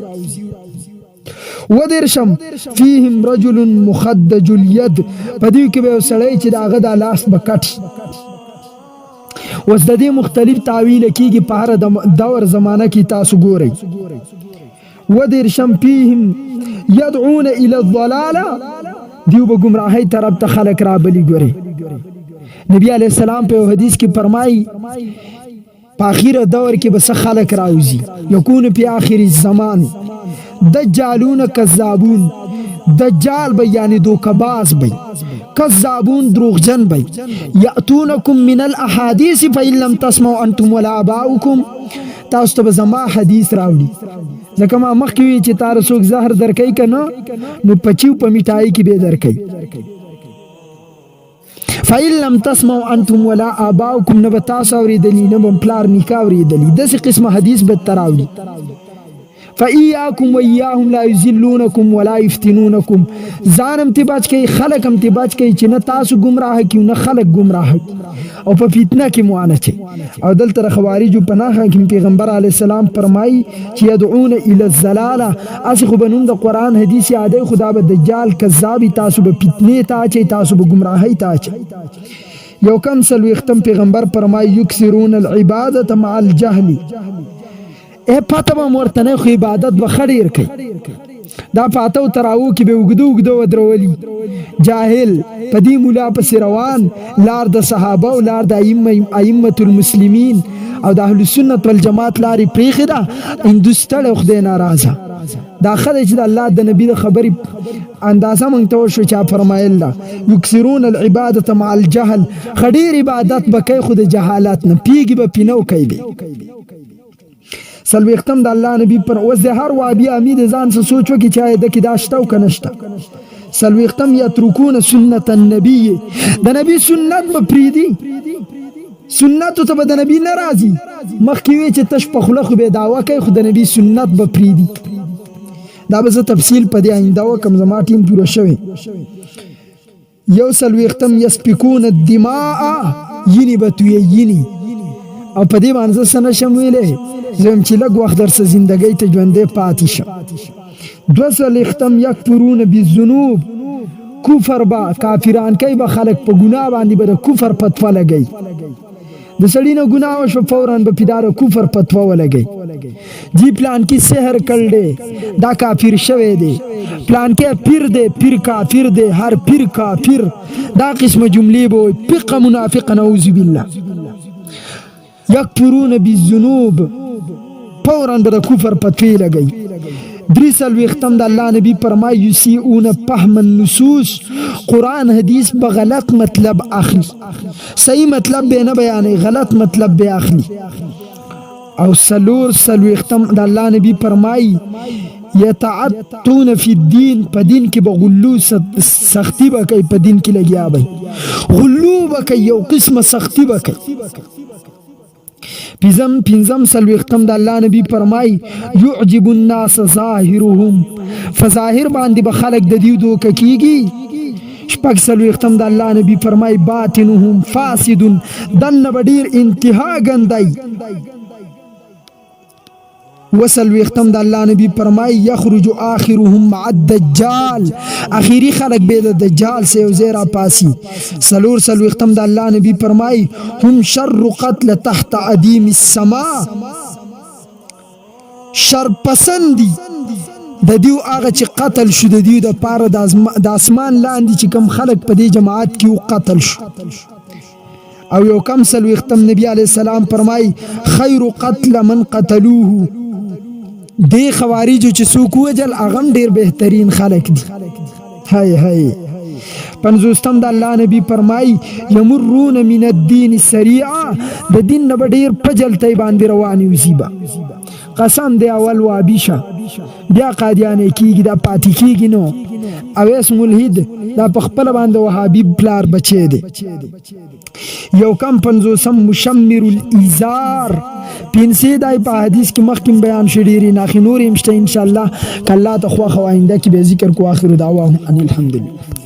ودرشم فيهم رجل مخدج اليد پدې کې به سړی چې داغه د لاس بکټ وس د دې مختلف تعویل کیږي په هر دور زمانہ کې تاسو ګورئ ودرشم فيهم يدعون الى الضلاله دیو به گمراهی طرف ته خلق را بلی ګوري نبی علیہ السلام په حدیث کې فرمایي په اخر دور کې بس خلق راوځي یکون په اخر الزمان دجالون کذابون دجال به یعنی دوکباز به کذابون دروغجن به یاتونکم من الاحاديث فإن لم تسمعوا انتم ولا اباؤكم تاسو ته زما حدیث راوړي ځکه ما مخکې چې تاسو څوک زهر درکې کنه نو پچیو په میټای کې به درکې فإن لم تسمعوا انتم ولا اباؤكم نبتاس اوریدلی نه پلار نکاح اوریدلی دغه قسمه حدیث به تراوړي فإياكم وإياهم لا يذلونكم ولا يفتنونكم ځانم ته بچ کی خلقم ته بچ کی چې نه تاسو گمراه کی نه خلق گمراه او په فتنه کې موانه چي او دلته خوارج پناه کې پیغمبر علی السلام فرمای چې يدعون الى الزلاله اسخ بنوم د قران حدیث عادی خدا به دجال کذاب تاسو به فتنه تا چي تاسو به گمراهی تا چي یو کم سلو ختم پیغمبر فرمای یکسرون العباده مع الجهل اے پاته به مرتنه خو عبادت به خډیر کوي دا پاته تراو کې به وګدو ودرولي جاهل پدی مولا پس روان لار د صحابه او لار د ائمه المسلمین او د اهل سنت والجماعت لاري پریخه دا هندوستان خدای ناراضه دا خدای چې الله د نبی د خبري اندازه مونږ ته شو چا فرمایله یکسرون العباده مع الجهل خډیر عبادت بکای خود جهالت نه پیږي به پینو کوي سلوی ختم د الله نبی پر اوس د هر وابي امید ځان څه سوچو کې چا د کې داشته او کنهشته سلوی ختم یترکون سنت النبی د نبی سنت په پریدي سنت ته به د نبی نه راځي مخکې وی چې تش په خوله خو به دعوا کوي خو د نبی سنت به پریدي دا به زه تفصیل په دې آینده وکم زما ټیم پوره شوی یو څلوېښتم یسفکون الدماء یینې به توییني او په دې باندې زه څه نشم ویلی زه چې لږ وخت درسه زندګۍ ته ژوندی پاتې شم 42 یکفرون بالذنوب کفر با کافران کوي به خلک په ګناه باندې به د کفر فتوا لګوي د سړي نه ګناه وشوه فوراً به پداره کفر فتوا ولګوي جی پلان کې سحر کړ دی دا کافر شوی دی پلان کې پیر دی پیر کافر دی هر پیر کافر دا قسمه جملې به وایي فقه منافق نعوذ بالله یکفرون بالذنوب فوراً به د کفر فتوی لګوي 43 د الله نبی فرمای یسیئون فهم النصوص قرآن حدیث به غلط مطلب اخلي صحیح مطلب به نه بیانې غلط مطلب به اخلي او 43 د الله نبی فرمای یتعطون فی الدین په دین کې به غلو سختی به کوي په دین کې لګیا به غلو به کوي یو قسمه سختی به کوي پنځم څلوېښتم د الله نبی فرمای یعجب الناس ظاهرهم فظاهر باندې به خلک د دې دوکه کیږي شپږ څلوېښتم د الله نبی فرمای باطنهم فاسد دنه به ډېر انتها ګندی وسلوېښتم د الله نبی فرمای یخرج آخرهم مع الدجال اخیری خلق به د دجال سے یو ځای راپاسي څلوېښتم د الله نبی فرمای هم شر قتل تحت ادیم السماء شر پسندی د دیو هغه چې قتل شو د دیو د پاره د اسمان لاندې چې کم خلق په دې جماعت کې قتل شو او یو کم څلوېښتم نبی علیه السلام فرمای خیر قتل من قتلوه دی خوارجو چې څوک وجل هغه ډیر بهترین خلک دي هاي هاي پنځوستم د الله نبی فرمای یمرون من الدین سریعا د دین نه ډیر پجلتای باندې رواني وسیبا قسم دی اول وابیشه بیا قادیانه کیږي دا پاتې کیږي نو اویس ملحد دا په خپل باندې وهابي پلار بچی دی یو کم 50 مشمر الازار پینسی دای په حدیث کې مخکې بیان شډيري ناخي نور مشته ان شاء الله کله ته خو آینده کې به ذکر کو اخر دعوا ان الحمدلله